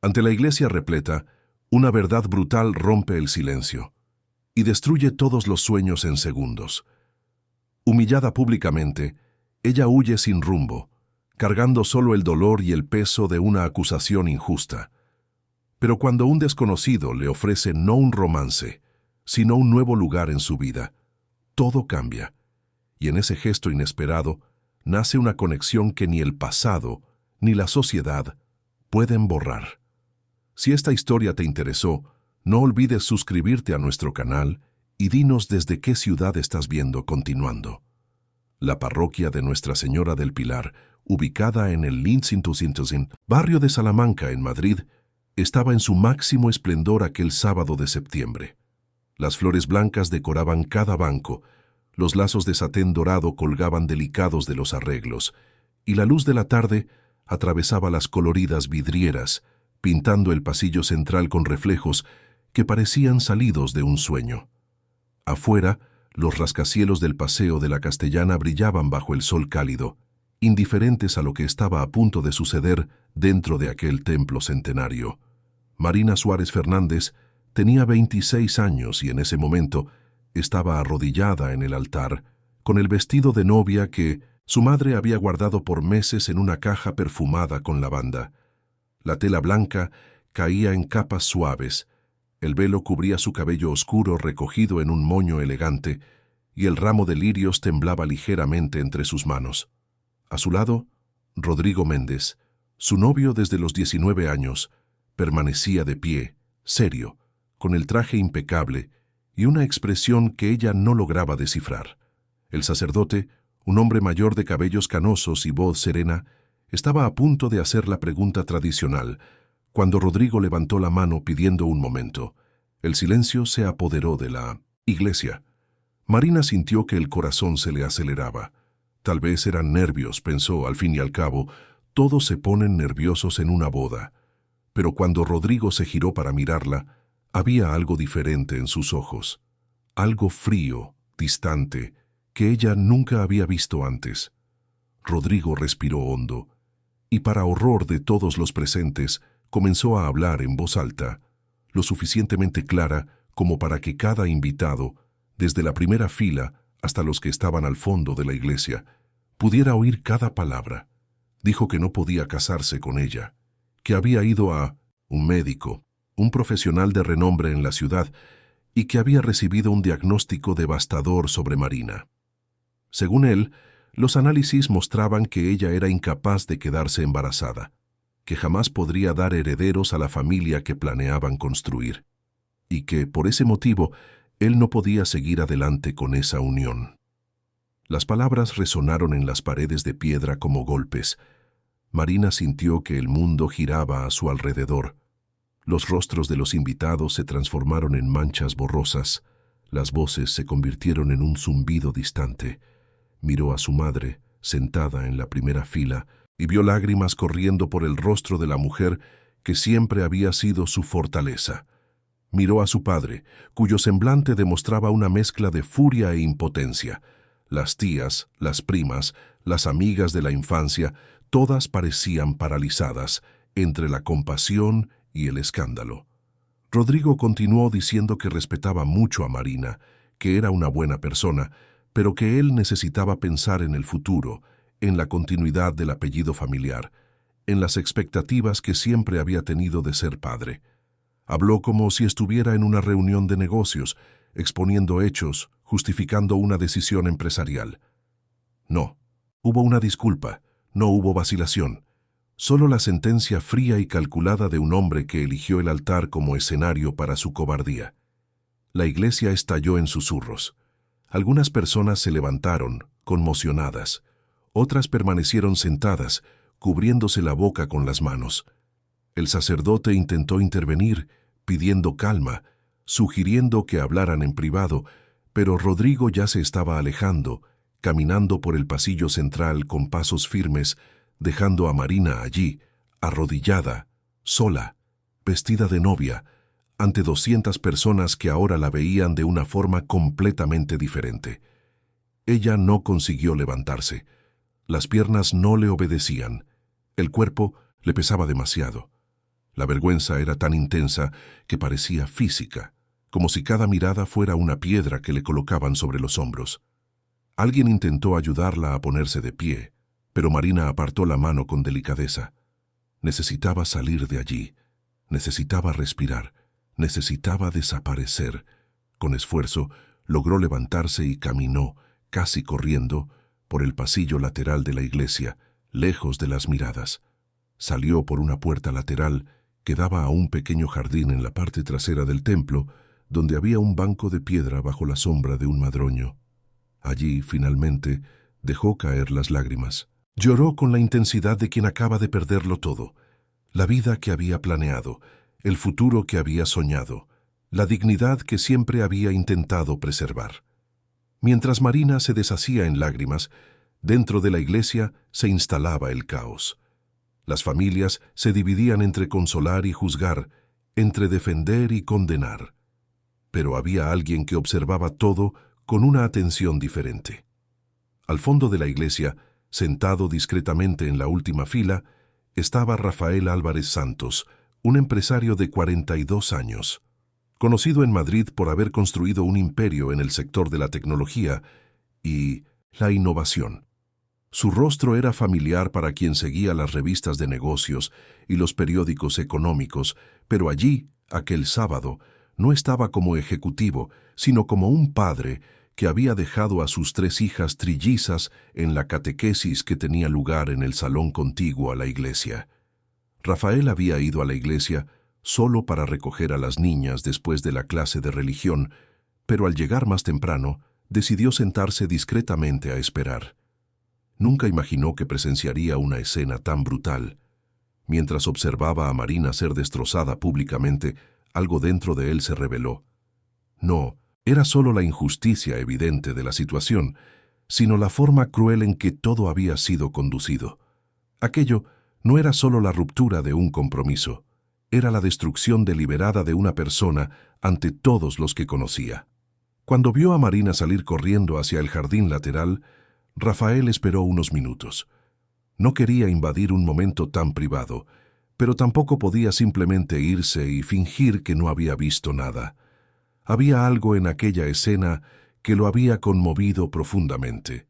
Ante la iglesia repleta, una verdad brutal rompe el silencio y destruye todos los sueños en segundos. Humillada públicamente, ella huye sin rumbo, cargando solo el dolor y el peso de una acusación injusta. Pero cuando un desconocido le ofrece no un romance, sino un nuevo lugar en su vida, todo cambia, y en ese gesto inesperado nace una conexión que ni el pasado ni la sociedad pueden borrar. Si esta historia te interesó, no olvides suscribirte a nuestro canal y dinos desde qué ciudad estás viendo continuando. La parroquia de Nuestra Señora del Pilar, ubicada en el Linsintusintusin, barrio de Salamanca, en Madrid, estaba en su máximo esplendor aquel sábado de septiembre. Las flores blancas decoraban cada banco, los lazos de satén dorado colgaban delicados de los arreglos, y la luz de la tarde atravesaba las coloridas vidrieras, pintando el pasillo central con reflejos que parecían salidos de un sueño. Afuera, los rascacielos del Paseo de la Castellana brillaban bajo el sol cálido, indiferentes a lo que estaba a punto de suceder dentro de aquel templo centenario. Marina Suárez Fernández tenía 26 años y en ese momento estaba arrodillada en el altar, con el vestido de novia que su madre había guardado por meses en una caja perfumada con lavanda. La tela blanca caía en capas suaves, el velo cubría su cabello oscuro recogido en un moño elegante, y el ramo de lirios temblaba ligeramente entre sus manos. A su lado, Rodrigo Méndez, su novio desde los 19 años, permanecía de pie, serio, con el traje impecable y una expresión que ella no lograba descifrar. El sacerdote, un hombre mayor de cabellos canosos y voz serena, estaba a punto de hacer la pregunta tradicional, cuando Rodrigo levantó la mano pidiendo un momento. El silencio se apoderó de la iglesia. Marina sintió que el corazón se le aceleraba. Tal vez eran nervios, pensó, al fin y al cabo, todos se ponen nerviosos en una boda. Pero cuando Rodrigo se giró para mirarla, había algo diferente en sus ojos, algo frío, distante, que ella nunca había visto antes. Rodrigo respiró hondo, y para horror de todos los presentes, comenzó a hablar en voz alta, lo suficientemente clara como para que cada invitado, desde la primera fila hasta los que estaban al fondo de la iglesia, pudiera oír cada palabra. Dijo que no podía casarse con ella, que había ido a un médico, un profesional de renombre en la ciudad, y que había recibido un diagnóstico devastador sobre Marina. Según él, los análisis mostraban que ella era incapaz de quedarse embarazada, que jamás podría dar herederos a la familia que planeaban construir, y que, por ese motivo, él no podía seguir adelante con esa unión. Las palabras resonaron en las paredes de piedra como golpes. Marina sintió que el mundo giraba a su alrededor. Los rostros de los invitados se transformaron en manchas borrosas, las voces se convirtieron en un zumbido distante. Miró a su madre, sentada en la primera fila, y vio lágrimas corriendo por el rostro de la mujer que siempre había sido su fortaleza. Miró a su padre, cuyo semblante demostraba una mezcla de furia e impotencia. Las tías, las primas, las amigas de la infancia, todas parecían paralizadas entre la compasión y el escándalo. Rodrigo continuó diciendo que respetaba mucho a Marina, que era una buena persona, pero que él necesitaba pensar en el futuro, en la continuidad del apellido familiar, en las expectativas que siempre había tenido de ser padre. Habló como si estuviera en una reunión de negocios, exponiendo hechos, justificando una decisión empresarial. No, hubo una disculpa, no hubo vacilación. Solo la sentencia fría y calculada de un hombre que eligió el altar como escenario para su cobardía. La iglesia estalló en susurros. Algunas personas se levantaron, conmocionadas. Otras permanecieron sentadas, cubriéndose la boca con las manos. El sacerdote intentó intervenir, pidiendo calma, sugiriendo que hablaran en privado, pero Rodrigo ya se estaba alejando, caminando por el pasillo central con pasos firmes, dejando a Marina allí, arrodillada, sola, vestida de novia, ante 200 personas que ahora la veían de una forma completamente diferente. Ella no consiguió levantarse. Las piernas no le obedecían. El cuerpo le pesaba demasiado. La vergüenza era tan intensa que parecía física, como si cada mirada fuera una piedra que le colocaban sobre los hombros. Alguien intentó ayudarla a ponerse de pie, pero Marina apartó la mano con delicadeza. Necesitaba salir de allí, necesitaba respirar, necesitaba desaparecer. Con esfuerzo, logró levantarse y caminó, casi corriendo, por el pasillo lateral de la iglesia, lejos de las miradas. Salió por una puerta lateral que daba a un pequeño jardín en la parte trasera del templo, donde había un banco de piedra bajo la sombra de un madroño. Allí, finalmente, dejó caer las lágrimas. Lloró con la intensidad de quien acaba de perderlo todo: la vida que había planeado, el futuro que había soñado, la dignidad que siempre había intentado preservar. Mientras Marina se deshacía en lágrimas, dentro de la iglesia se instalaba el caos. Las familias se dividían entre consolar y juzgar, entre defender y condenar. Pero había alguien que observaba todo con una atención diferente. Al fondo de la iglesia, sentado discretamente en la última fila, estaba Rafael Álvarez Santos, un empresario de 42 años. Conocido en Madrid por haber construido un imperio en el sector de la tecnología y la innovación. Su rostro era familiar para quien seguía las revistas de negocios y los periódicos económicos, pero allí, aquel sábado, no estaba como ejecutivo, sino como un padre que había dejado a sus 3 hijas trillizas en la catequesis que tenía lugar en el salón contiguo a la iglesia. Rafael había ido a la iglesia solo para recoger a las niñas después de la clase de religión, pero al llegar más temprano, decidió sentarse discretamente a esperar. Nunca imaginó que presenciaría una escena tan brutal. Mientras observaba a Marina ser destrozada públicamente, algo dentro de él se rebeló. No, era solo la injusticia evidente de la situación, sino la forma cruel en que todo había sido conducido. Aquello no era solo la ruptura de un compromiso, era la destrucción deliberada de una persona ante todos los que conocía. Cuando vio a Marina salir corriendo hacia el jardín lateral, Rafael esperó unos minutos. No quería invadir un momento tan privado, pero tampoco podía simplemente irse y fingir que no había visto nada. Había algo en aquella escena que lo había conmovido profundamente.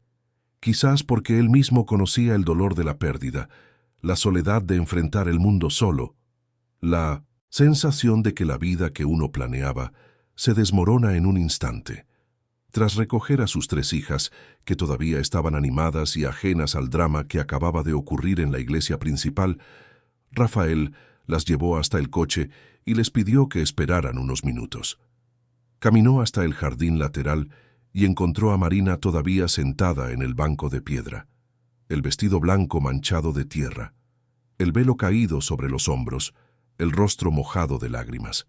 Quizás porque él mismo conocía el dolor de la pérdida, la soledad de enfrentar el mundo solo, la sensación de que la vida que uno planeaba se desmorona en un instante. Tras recoger a sus 3 hijas, que todavía estaban animadas y ajenas al drama que acababa de ocurrir en la iglesia principal, Rafael las llevó hasta el coche y les pidió que esperaran unos minutos. Caminó hasta el jardín lateral y encontró a Marina todavía sentada en el banco de piedra, el vestido blanco manchado de tierra, el velo caído sobre los hombros, el rostro mojado de lágrimas.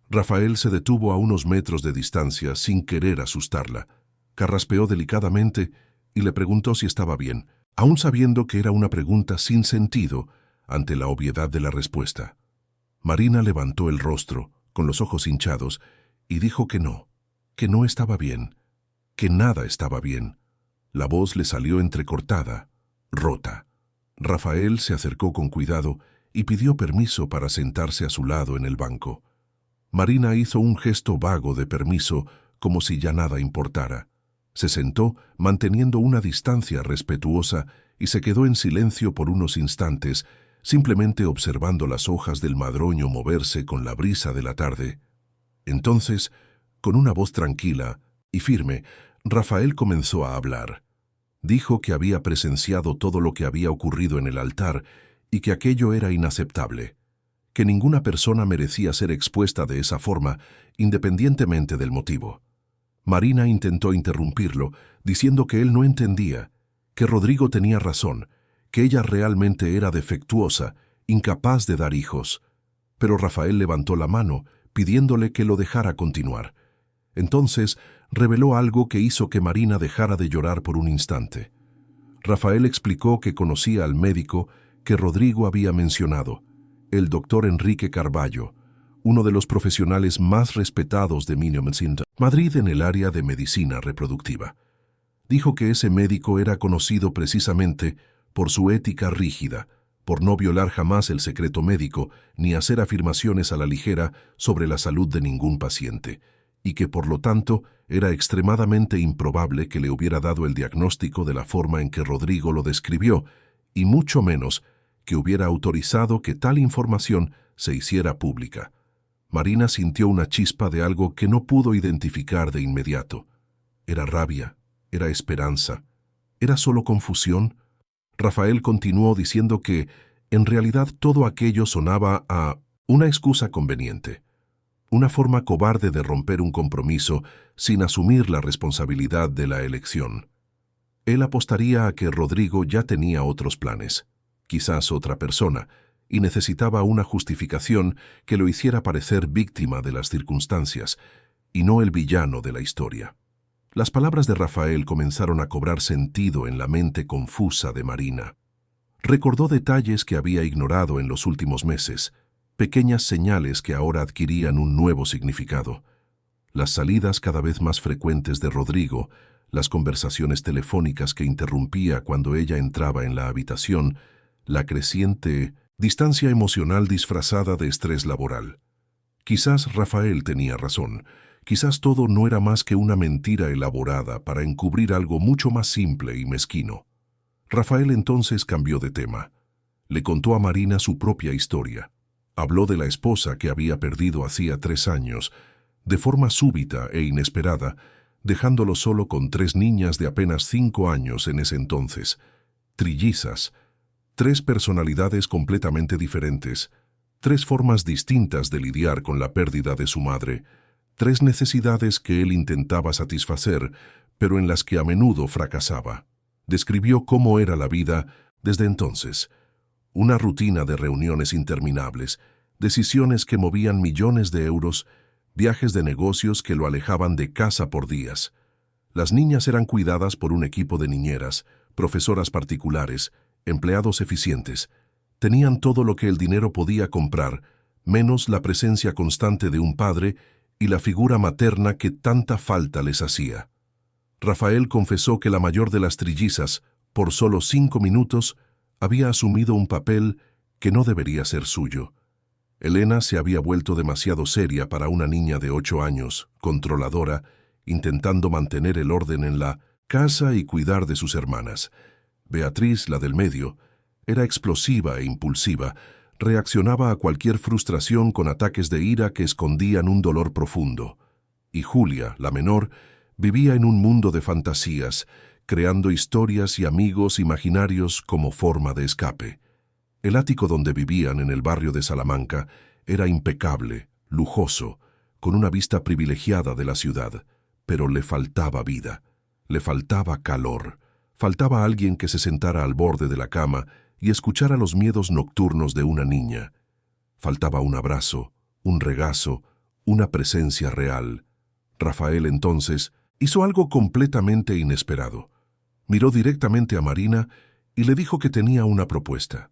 Rafael se detuvo a unos metros de distancia sin querer asustarla, carraspeó delicadamente y le preguntó si estaba bien, aún sabiendo que era una pregunta sin sentido ante la obviedad de la respuesta. Marina levantó el rostro, con los ojos hinchados, y dijo que no estaba bien, que nada estaba bien. La voz le salió entrecortada, rota. Rafael se acercó con cuidado y pidió permiso para sentarse a su lado en el banco. Marina hizo un gesto vago de permiso, como si ya nada importara. Se sentó, manteniendo una distancia respetuosa, y se quedó en silencio por unos instantes, simplemente observando las hojas del madroño moverse con la brisa de la tarde. Entonces, con una voz tranquila y firme, Rafael comenzó a hablar. Dijo que había presenciado todo lo que había ocurrido en el altar y que aquello era inaceptable, que ninguna persona merecía ser expuesta de esa forma, independientemente del motivo. Marina intentó interrumpirlo, diciendo que él no entendía, que Rodrigo tenía razón, que ella realmente era defectuosa, incapaz de dar hijos. Pero Rafael levantó la mano, pidiéndole que lo dejara continuar. Entonces, reveló algo que hizo que Marina dejara de llorar por un instante. Rafael explicó que conocía al médico que Rodrigo había mencionado, el doctor Enrique Carballo, uno de los profesionales más respetados de Madrid en el área de medicina reproductiva. Dijo que ese médico era conocido precisamente por su ética rígida, por no violar jamás el secreto médico ni hacer afirmaciones a la ligera sobre la salud de ningún paciente, y que por lo tanto era extremadamente improbable que le hubiera dado el diagnóstico de la forma en que Rodrigo lo describió, y mucho menos que hubiera autorizado que tal información se hiciera pública. Marina sintió una chispa de algo que no pudo identificar de inmediato. ¿Era rabia? ¿Era esperanza? ¿Era solo confusión? Rafael continuó diciendo que, en realidad, todo aquello sonaba a una excusa conveniente, una forma cobarde de romper un compromiso sin asumir la responsabilidad de la elección. Él apostaría a que Rodrigo ya tenía otros planes, quizás otra persona, y necesitaba una justificación que lo hiciera parecer víctima de las circunstancias, y no el villano de la historia. Las palabras de Rafael comenzaron a cobrar sentido en la mente confusa de Marina. Recordó detalles que había ignorado en los últimos meses, pequeñas señales que ahora adquirían un nuevo significado. Las salidas cada vez más frecuentes de Rodrigo, las conversaciones telefónicas que interrumpía cuando ella entraba en la habitación, la creciente distancia emocional disfrazada de estrés laboral. Quizás Rafael tenía razón. Quizás todo no era más que una mentira elaborada para encubrir algo mucho más simple y mezquino. Rafael entonces cambió de tema. Le contó a Marina su propia historia. Habló de la esposa que había perdido hacía 3 años, de forma súbita e inesperada, dejándolo solo con 3 niñas de apenas 5 años en ese entonces, trillizas, 3 personalidades completamente diferentes, 3 formas distintas de lidiar con la pérdida de su madre, 3 necesidades que él intentaba satisfacer, pero en las que a menudo fracasaba. Describió cómo era la vida desde entonces. Una rutina de reuniones interminables, decisiones que movían millones de euros, viajes de negocios que lo alejaban de casa por días. Las niñas eran cuidadas por un equipo de niñeras, profesoras particulares, empleados eficientes. Tenían todo lo que el dinero podía comprar, menos la presencia constante de un padre y la figura materna que tanta falta les hacía. Rafael confesó que la mayor de las trillizas, por solo 5 minutos, había asumido un papel que no debería ser suyo. Elena se había vuelto demasiado seria para una niña de 8 años, controladora, intentando mantener el orden en la casa y cuidar de sus hermanas. Beatriz, la del medio, era explosiva e impulsiva, reaccionaba a cualquier frustración con ataques de ira que escondían un dolor profundo. Y Julia, la menor, vivía en un mundo de fantasías, creando historias y amigos imaginarios como forma de escape. El ático donde vivían en el barrio de Salamanca era impecable, lujoso, con una vista privilegiada de la ciudad, pero le faltaba vida, le faltaba calor, faltaba alguien que se sentara al borde de la cama y escuchara los miedos nocturnos de una niña. Faltaba un abrazo, un regazo, una presencia real. Rafael entonces hizo algo completamente inesperado. Miró directamente a Marina y le dijo que tenía una propuesta.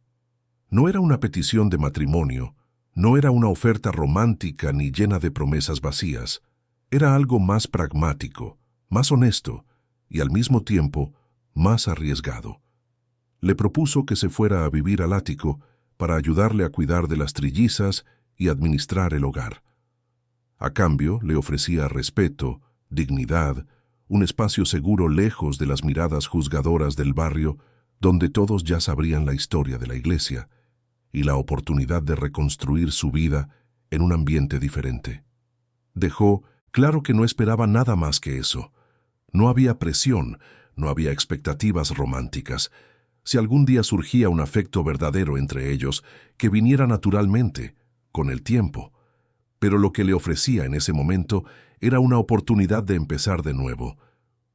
No era una petición de matrimonio, no era una oferta romántica ni llena de promesas vacías. Era algo más pragmático, más honesto y al mismo tiempo más arriesgado. Le propuso que se fuera a vivir al ático para ayudarle a cuidar de las trillizas y administrar el hogar. A cambio, le ofrecía respeto, dignidad, un espacio seguro lejos de las miradas juzgadoras del barrio, donde todos ya sabrían la historia de la iglesia, y la oportunidad de reconstruir su vida en un ambiente diferente. Dejó claro que no esperaba nada más que eso. No había presión, no había expectativas románticas. Si algún día surgía un afecto verdadero entre ellos, que viniera naturalmente, con el tiempo. Pero lo que le ofrecía en ese momento era una oportunidad de empezar de nuevo,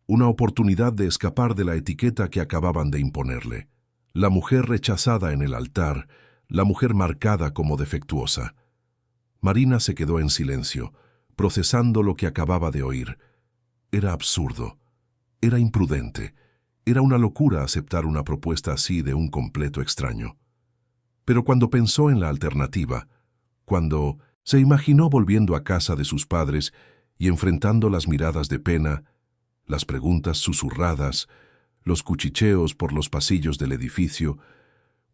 una oportunidad de escapar de la etiqueta que acababan de imponerle. La mujer rechazada en el altar, la mujer marcada como defectuosa. Marina se quedó en silencio, procesando lo que acababa de oír. Era absurdo, era imprudente, era una locura aceptar una propuesta así de un completo extraño. Pero cuando pensó en la alternativa, cuando se imaginó volviendo a casa de sus padres y enfrentando las miradas de pena, las preguntas susurradas, los cuchicheos por los pasillos del edificio,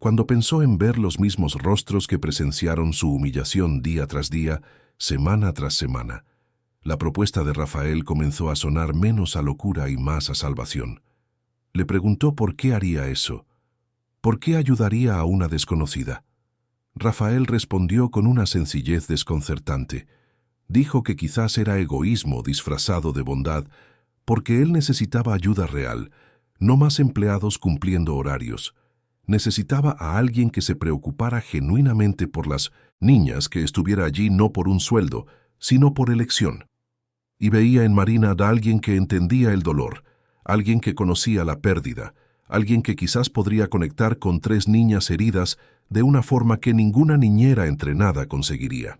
cuando pensó en ver los mismos rostros que presenciaron su humillación día tras día, semana tras semana. La propuesta de Rafael comenzó a sonar menos a locura y más a salvación. Le preguntó por qué haría eso. ¿Por qué ayudaría a una desconocida? Rafael respondió con una sencillez desconcertante. Dijo que quizás era egoísmo disfrazado de bondad, porque él necesitaba ayuda real, no más empleados cumpliendo horarios. Necesitaba a alguien que se preocupara genuinamente por las niñas, que estuviera allí no por un sueldo, sino por elección. Y veía en Marina a alguien que entendía el dolor, alguien que conocía la pérdida, alguien que quizás podría conectar con 3 niñas heridas de una forma que ninguna niñera entrenada conseguiría.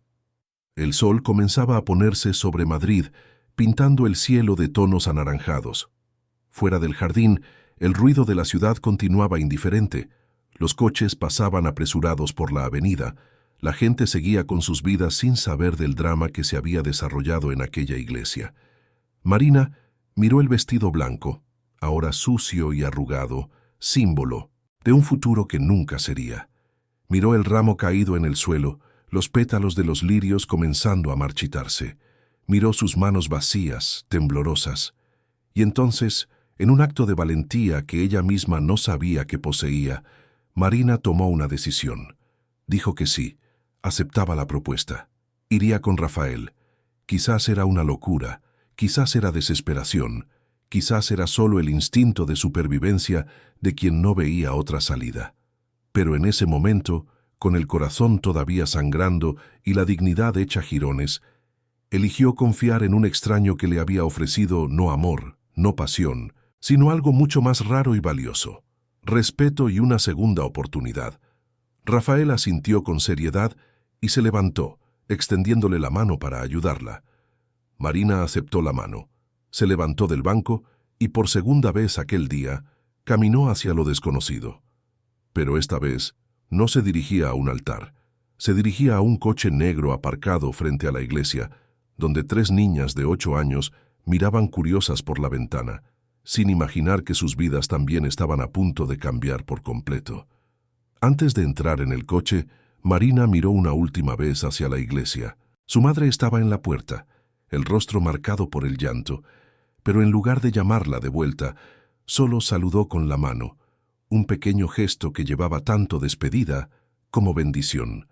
El sol comenzaba a ponerse sobre Madrid, pintando el cielo de tonos anaranjados. Fuera del jardín, el ruido de la ciudad continuaba indiferente. Los coches pasaban apresurados por la avenida. La gente seguía con sus vidas sin saber del drama que se había desarrollado en aquella iglesia. Marina miró el vestido blanco, ahora sucio y arrugado, símbolo de un futuro que nunca sería. Miró el ramo caído en el suelo, los pétalos de los lirios comenzando a marchitarse. Miró sus manos vacías, temblorosas. Y entonces, en un acto de valentía que ella misma no sabía que poseía, Marina tomó una decisión. Dijo que sí, aceptaba la propuesta. Iría con Rafael. Quizás era una locura, quizás era desesperación, quizás era solo el instinto de supervivencia de quien no veía otra salida. Pero en ese momento, con el corazón todavía sangrando y la dignidad hecha jirones, eligió confiar en un extraño que le había ofrecido no amor, no pasión, sino algo mucho más raro y valioso: respeto y una segunda oportunidad. Rafael asintió con seriedad y se levantó, extendiéndole la mano para ayudarla. Marina aceptó la mano, se levantó del banco y por segunda vez aquel día caminó hacia lo desconocido. Pero esta vez no se dirigía a un altar, se dirigía a un coche negro aparcado frente a la iglesia, donde 3 niñas de 8 años miraban curiosas por la ventana, sin imaginar que sus vidas también estaban a punto de cambiar por completo. Antes de entrar en el coche, Marina miró una última vez hacia la iglesia. Su madre estaba en la puerta, el rostro marcado por el llanto, pero en lugar de llamarla de vuelta, solo saludó con la mano, un pequeño gesto que llevaba tanto despedida como bendición.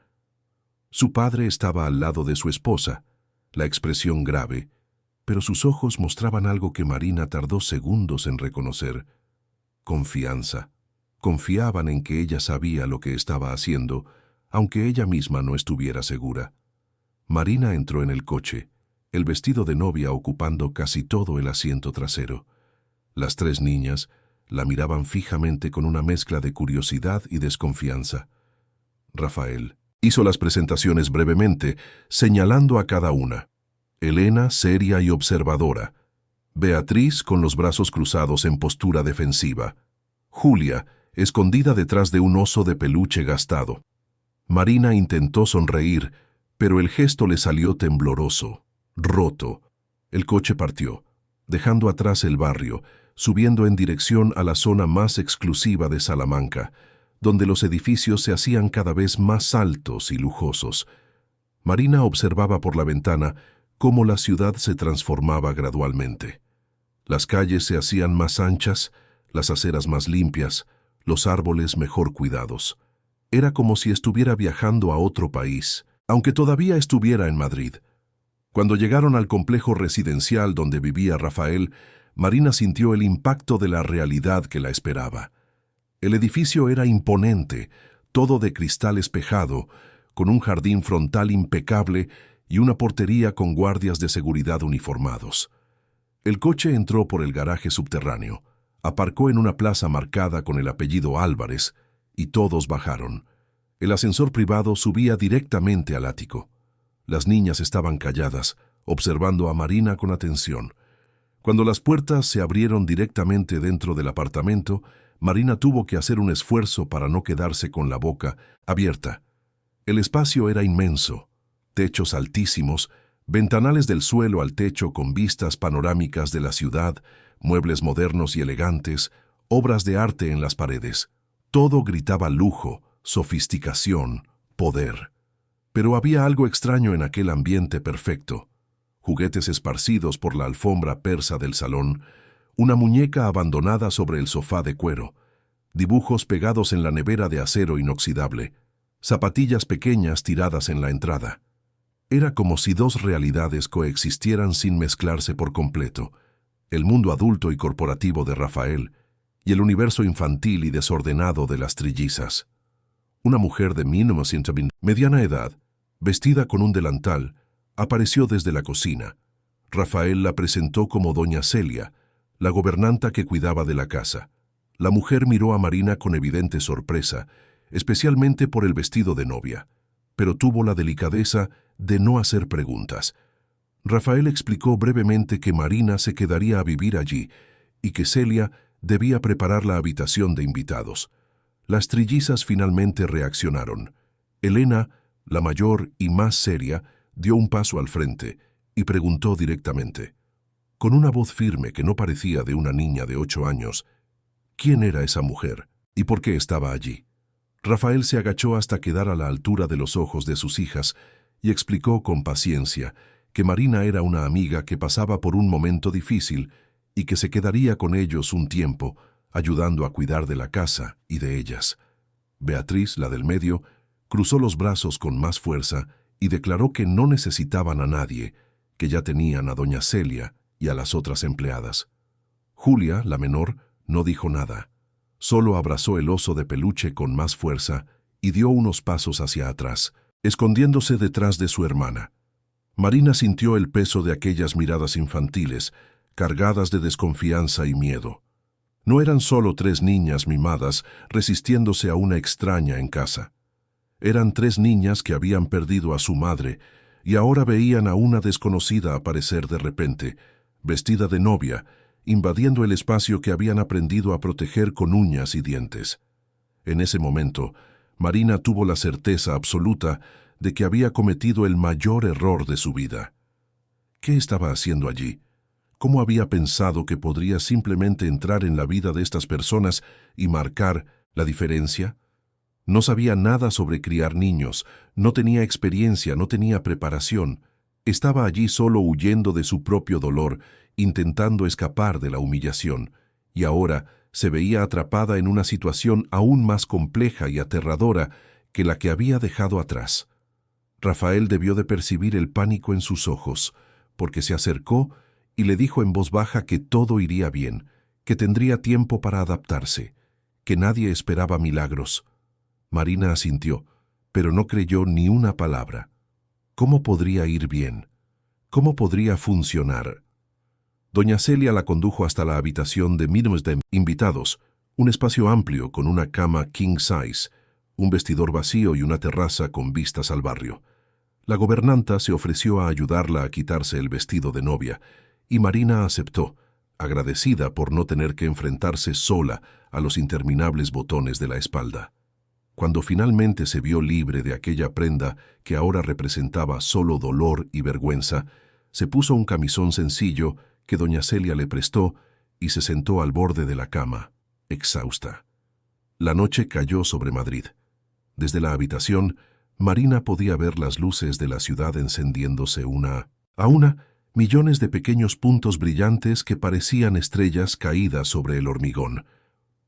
Su padre estaba al lado de su esposa, la expresión grave, pero sus ojos mostraban algo que Marina tardó segundos en reconocer: confianza. Confiaban en que ella sabía lo que estaba haciendo, aunque ella misma no estuviera segura. Marina entró en el coche, el vestido de novia ocupando casi todo el asiento trasero. Las 3 niñas la miraban fijamente con una mezcla de curiosidad y desconfianza. Rafael hizo las presentaciones brevemente, señalando a cada una. Elena, seria y observadora. Beatriz, con los brazos cruzados en postura defensiva. Julia, escondida detrás de un oso de peluche gastado. Marina intentó sonreír, pero el gesto le salió tembloroso, roto. El coche partió, dejando atrás el barrio, subiendo en dirección a la zona más exclusiva de Salamanca, donde los edificios se hacían cada vez más altos y lujosos. Marina observaba por la ventana cómo la ciudad se transformaba gradualmente. Las calles se hacían más anchas, las aceras más limpias, los árboles mejor cuidados. Era como si estuviera viajando a otro país, aunque todavía estuviera en Madrid. Cuando llegaron al complejo residencial donde vivía Rafael, Marina sintió el impacto de la realidad que la esperaba. El edificio era imponente, todo de cristal espejado, con un jardín frontal impecable y una portería con guardias de seguridad uniformados. El coche entró por el garaje subterráneo, aparcó en una plaza marcada con el apellido Álvarez, y todos bajaron. El ascensor privado subía directamente al ático. Las niñas estaban calladas, observando a Marina con atención. Cuando las puertas se abrieron directamente dentro del apartamento, Marina tuvo que hacer un esfuerzo para no quedarse con la boca abierta. El espacio era inmenso, techos altísimos, ventanales del suelo al techo con vistas panorámicas de la ciudad, muebles modernos y elegantes, obras de arte en las paredes. Todo gritaba lujo, sofisticación, poder. Pero había algo extraño en aquel ambiente perfecto. Juguetes esparcidos por la alfombra persa del salón, una muñeca abandonada sobre el sofá de cuero, dibujos pegados en la nevera de acero inoxidable, zapatillas pequeñas tiradas en la entrada. Era como si dos realidades coexistieran sin mezclarse por completo: el mundo adulto y corporativo de Rafael y el universo infantil y desordenado de las trillizas. Una mujer de mediana edad, vestida con un delantal, apareció desde la cocina. Rafael la presentó como doña Celia, la gobernanta que cuidaba de la casa. La mujer miró a Marina con evidente sorpresa, especialmente por el vestido de novia, pero tuvo la delicadeza de no hacer preguntas. Rafael explicó brevemente que Marina se quedaría a vivir allí y que Celia debía preparar la habitación de invitados. Las trillizas finalmente reaccionaron. Elena, la mayor y más seria, dio un paso al frente y preguntó directamente, con una voz firme que no parecía de una niña de 8 años, ¿quién era esa mujer y por qué estaba allí? Rafael se agachó hasta quedar a la altura de los ojos de sus hijas y explicó con paciencia que Marina era una amiga que pasaba por un momento difícil y que se quedaría con ellos un tiempo, ayudando a cuidar de la casa y de ellas. Beatriz, la del medio, cruzó los brazos con más fuerza y declaró que no necesitaban a nadie, que ya tenían a doña Celia y a las otras empleadas. Julia, la menor, no dijo nada. Solo abrazó el oso de peluche con más fuerza y dio unos pasos hacia atrás, escondiéndose detrás de su hermana. Marina sintió el peso de aquellas miradas infantiles, cargadas de desconfianza y miedo. No eran solo 3 niñas mimadas resistiéndose a una extraña en casa. Eran 3 niñas que habían perdido a su madre y ahora veían a una desconocida aparecer de repente, vestida de novia, invadiendo el espacio que habían aprendido a proteger con uñas y dientes. En ese momento, Marina tuvo la certeza absoluta de que había cometido el mayor error de su vida. ¿Qué estaba haciendo allí? ¿Cómo había pensado que podría simplemente entrar en la vida de estas personas y marcar la diferencia? No sabía nada sobre criar niños, no tenía experiencia, no tenía preparación. Estaba allí solo huyendo de su propio dolor, intentando escapar de la humillación, y ahora se veía atrapada en una situación aún más compleja y aterradora que la que había dejado atrás. Rafael debió de percibir el pánico en sus ojos, porque se acercó y le dijo en voz baja que todo iría bien, que tendría tiempo para adaptarse, que nadie esperaba milagros. Marina asintió, pero no creyó ni una palabra. ¿Cómo podría ir bien? ¿Cómo podría funcionar? Doña Celia la condujo hasta la habitación de invitados, un espacio amplio con una cama king size, un vestidor vacío y una terraza con vistas al barrio. La gobernanta se ofreció a ayudarla a quitarse el vestido de novia, y Marina aceptó, agradecida por no tener que enfrentarse sola a los interminables botones de la espalda. Cuando finalmente se vio libre de aquella prenda que ahora representaba solo dolor y vergüenza, se puso un camisón sencillo que doña Celia le prestó y se sentó al borde de la cama, exhausta. La noche cayó sobre Madrid. Desde la habitación, Marina podía ver las luces de la ciudad encendiéndose una a una, millones de pequeños puntos brillantes que parecían estrellas caídas sobre el hormigón.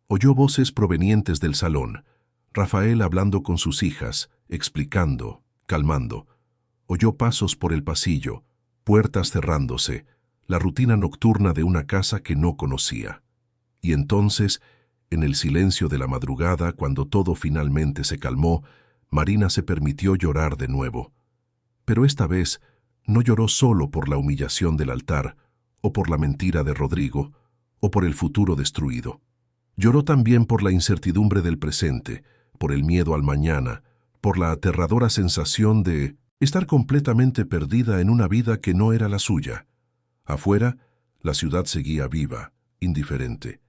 Oyó voces provenientes del salón, Rafael hablando con sus hijas, explicando, calmando. Oyó pasos por el pasillo, puertas cerrándose, la rutina nocturna de una casa que no conocía. Y entonces, en el silencio de la madrugada, cuando todo finalmente se calmó, Marina se permitió llorar de nuevo. Pero esta vez no lloró solo por la humillación del altar, o por la mentira de Rodrigo, o por el futuro destruido. Lloró también por la incertidumbre del presente, por el miedo al mañana, por la aterradora sensación de estar completamente perdida en una vida que no era la suya. Afuera, la ciudad seguía viva, indiferente.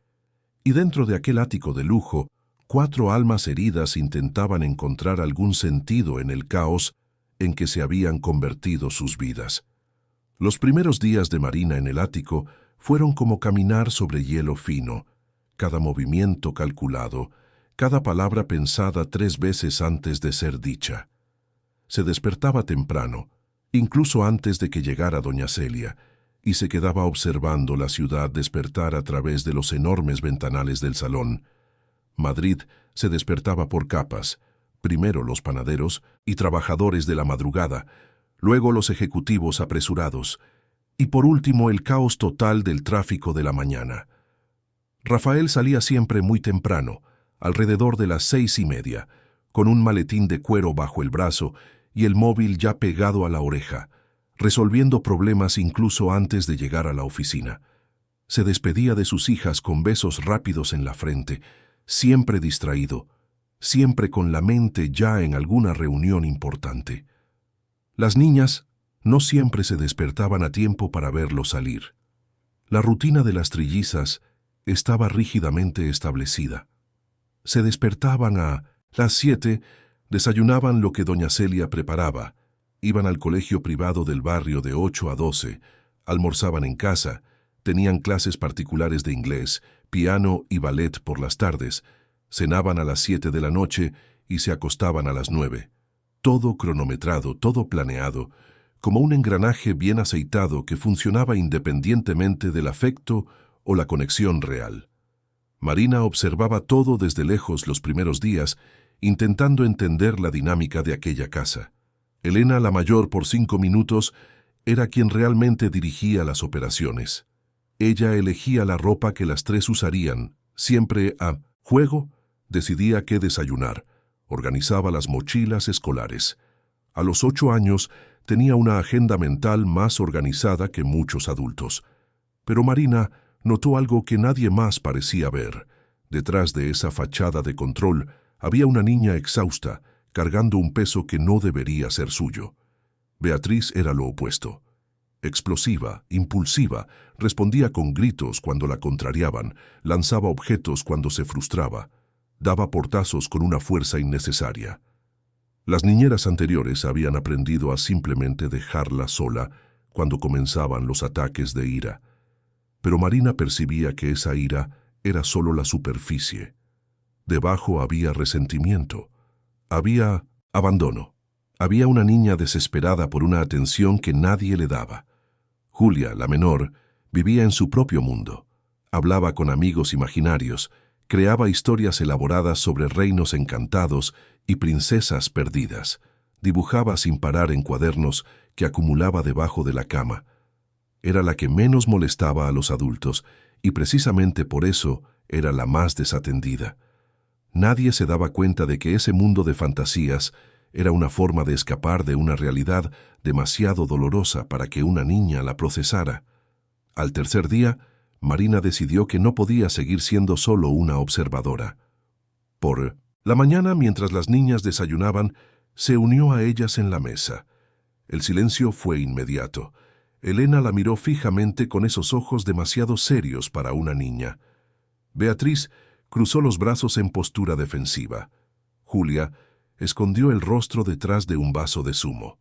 Y dentro de aquel ático de lujo, 4 almas heridas intentaban encontrar algún sentido en el caos en que se habían convertido sus vidas. Los primeros días de Marina en el ático fueron como caminar sobre hielo fino, cada movimiento calculado, cada palabra pensada 3 veces antes de ser dicha. Se despertaba temprano, incluso antes de que llegara doña Celia, y se quedaba observando la ciudad despertar a través de los enormes ventanales del salón. Madrid se despertaba por capas, primero los panaderos y trabajadores de la madrugada, luego los ejecutivos apresurados, y por último el caos total del tráfico de la mañana. Rafael salía siempre muy temprano, alrededor de las 6:30, con un maletín de cuero bajo el brazo y el móvil ya pegado a la oreja, resolviendo problemas incluso antes de llegar a la oficina. Se despedía de sus hijas con besos rápidos en la frente, siempre distraído, siempre con la mente ya en alguna reunión importante. Las niñas no siempre se despertaban a tiempo para verlo salir. La rutina de las trillizas estaba rígidamente establecida. Se despertaban a las 7, desayunaban lo que doña Celia preparaba, iban al colegio privado del barrio de 8 a 12, almorzaban en casa, tenían clases particulares de inglés, piano y ballet por las tardes, cenaban a las 7 de la noche y se acostaban a las 9. Todo cronometrado, todo planeado, como un engranaje bien aceitado que funcionaba independientemente del afecto o la conexión real. Marina observaba todo desde lejos los primeros días, intentando entender la dinámica de aquella casa. Elena, la mayor por 5 minutos, era quien realmente dirigía las operaciones. Ella elegía la ropa que las 3 usarían, siempre a juego, decidía qué desayunar, organizaba las mochilas escolares. A los 8 años tenía una agenda mental más organizada que muchos adultos. Pero Marina notó algo que nadie más parecía ver. Detrás de esa fachada de control había una niña exhausta, cargando un peso que no debería ser suyo. Beatriz era lo opuesto. Explosiva, impulsiva, respondía con gritos cuando la contrariaban, lanzaba objetos cuando se frustraba, daba portazos con una fuerza innecesaria. Las niñeras anteriores habían aprendido a simplemente dejarla sola cuando comenzaban los ataques de ira. Pero Marina percibía que esa ira era solo la superficie. Debajo había resentimiento, había abandono, había una niña desesperada por una atención que nadie le daba. Julia, la menor, vivía en su propio mundo. Hablaba con amigos imaginarios, creaba historias elaboradas sobre reinos encantados y princesas perdidas. Dibujaba sin parar en cuadernos que acumulaba debajo de la cama. Era la que menos molestaba a los adultos y precisamente por eso era la más desatendida. Nadie se daba cuenta de que ese mundo de fantasías era una forma de escapar de una realidad demasiado dolorosa para que una niña la procesara. Al tercer día, Marina decidió que no podía seguir siendo solo una observadora. Por la mañana, mientras las niñas desayunaban, se unió a ellas en la mesa. El silencio fue inmediato. Elena la miró fijamente con esos ojos demasiado serios para una niña. Beatriz cruzó los brazos en postura defensiva. Julia escondió el rostro detrás de un vaso de zumo.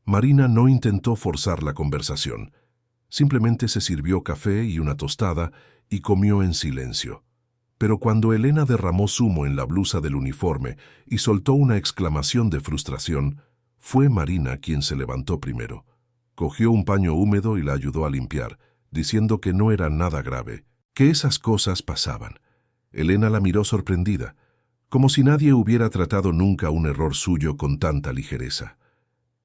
Marina no intentó forzar la conversación. Simplemente se sirvió café y una tostada y comió en silencio. Pero cuando Elena derramó zumo en la blusa del uniforme y soltó una exclamación de frustración, fue Marina quien se levantó primero. Cogió un paño húmedo y la ayudó a limpiar, diciendo que no era nada grave, que esas cosas pasaban. Elena la miró sorprendida, como si nadie hubiera tratado nunca un error suyo con tanta ligereza.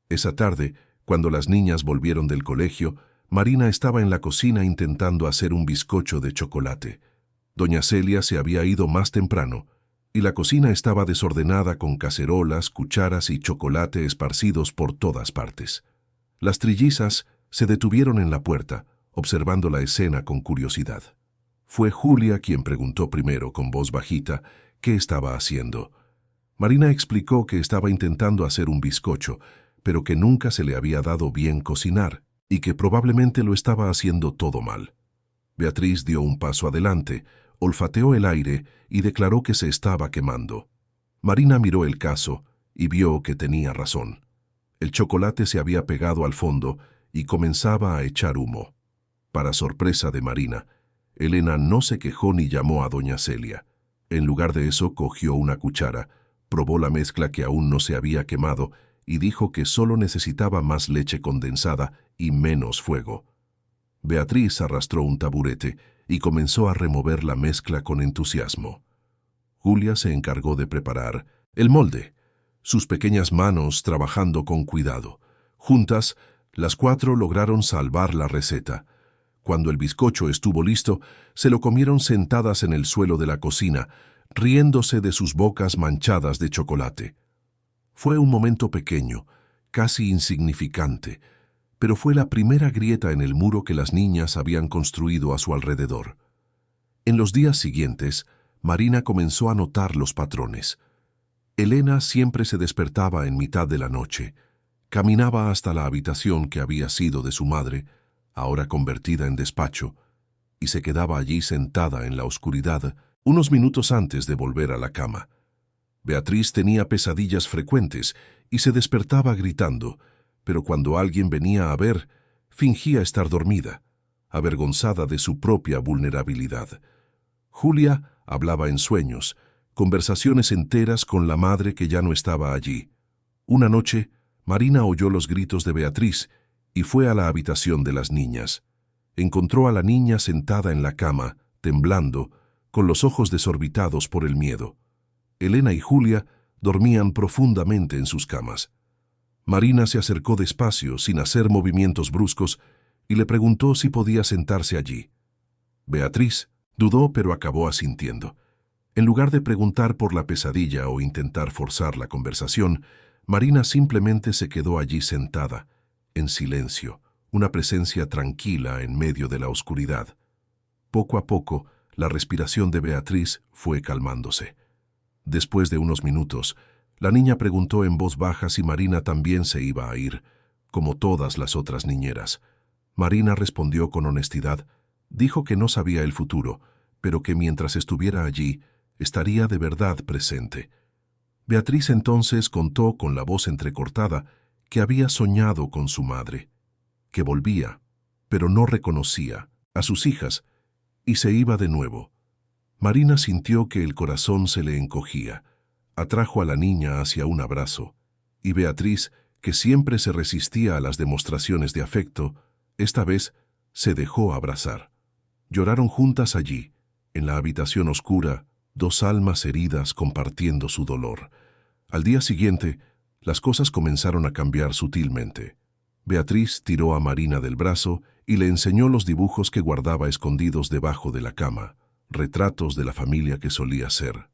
Esa tarde, cuando las niñas volvieron del colegio, Marina estaba en la cocina intentando hacer un bizcocho de chocolate. Doña Celia se había ido más temprano, y la cocina estaba desordenada con cacerolas, cucharas y chocolate esparcidos por todas partes. Las trillizas se detuvieron en la puerta, observando la escena con curiosidad. Fue Julia quien preguntó primero con voz bajita qué estaba haciendo. Marina explicó que estaba intentando hacer un bizcocho, pero que nunca se le había dado bien cocinar y que probablemente lo estaba haciendo todo mal. Beatriz dio un paso adelante, olfateó el aire y declaró que se estaba quemando. Marina miró el caso y vio que tenía razón. El chocolate se había pegado al fondo y comenzaba a echar humo. Para sorpresa de Marina, Elena no se quejó ni llamó a doña Celia. En lugar de eso, cogió una cuchara, probó la mezcla que aún no se había quemado y dijo que solo necesitaba más leche condensada y menos fuego. Beatriz arrastró un taburete y comenzó a remover la mezcla con entusiasmo. Julia se encargó de preparar el molde, sus pequeñas manos trabajando con cuidado. Juntas, las cuatro lograron salvar la receta. Cuando el bizcocho estuvo listo, se lo comieron sentadas en el suelo de la cocina, riéndose de sus bocas manchadas de chocolate. Fue un momento pequeño, casi insignificante, pero fue la primera grieta en el muro que las niñas habían construido a su alrededor. En los días siguientes, Marina comenzó a notar los patrones. Elena siempre se despertaba en mitad de la noche, caminaba hasta la habitación que había sido de su madre, ahora convertida en despacho, y se quedaba allí sentada en la oscuridad unos minutos antes de volver a la cama. Beatriz tenía pesadillas frecuentes y se despertaba gritando, pero cuando alguien venía a ver, fingía estar dormida, avergonzada de su propia vulnerabilidad. Julia hablaba en sueños, conversaciones enteras con la madre que ya no estaba allí. Una noche, Marina oyó los gritos de Beatriz y fue a la habitación de las niñas. Encontró a la niña sentada en la cama, temblando, con los ojos desorbitados por el miedo. Elena y Julia dormían profundamente en sus camas. Marina se acercó despacio, sin hacer movimientos bruscos, y le preguntó si podía sentarse allí. Beatriz dudó, pero acabó asintiendo. En lugar de preguntar por la pesadilla o intentar forzar la conversación, Marina simplemente se quedó allí sentada, en silencio, una presencia tranquila en medio de la oscuridad. Poco a poco, la respiración de Beatriz fue calmándose. Después de unos minutos, la niña preguntó en voz baja si Marina también se iba a ir, como todas las otras niñeras. Marina respondió con honestidad. Dijo que no sabía el futuro, pero que mientras estuviera allí, estaría de verdad presente. Beatriz entonces contó con la voz entrecortada que había soñado con su madre, que volvía, pero no reconocía a sus hijas, y se iba de nuevo. Marina sintió que el corazón se le encogía. Atrajo a la niña hacia un abrazo, y Beatriz, que siempre se resistía a las demostraciones de afecto, esta vez se dejó abrazar. Lloraron juntas allí, en la habitación oscura, dos almas heridas compartiendo su dolor. Al día siguiente, las cosas comenzaron a cambiar sutilmente. Beatriz tiró a Marina del brazo y le enseñó los dibujos que guardaba escondidos debajo de la cama, retratos de la familia que solía ser.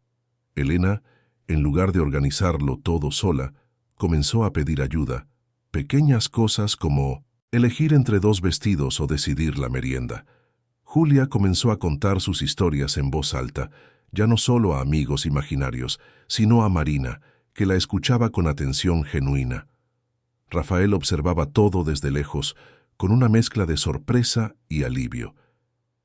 Elena, en lugar de organizarlo todo sola, comenzó a pedir ayuda, pequeñas cosas como elegir entre dos vestidos o decidir la merienda. Julia comenzó a contar sus historias en voz alta, ya no solo a amigos imaginarios, sino a Marina, que la escuchaba con atención genuina. Rafael observaba todo desde lejos, con una mezcla de sorpresa y alivio.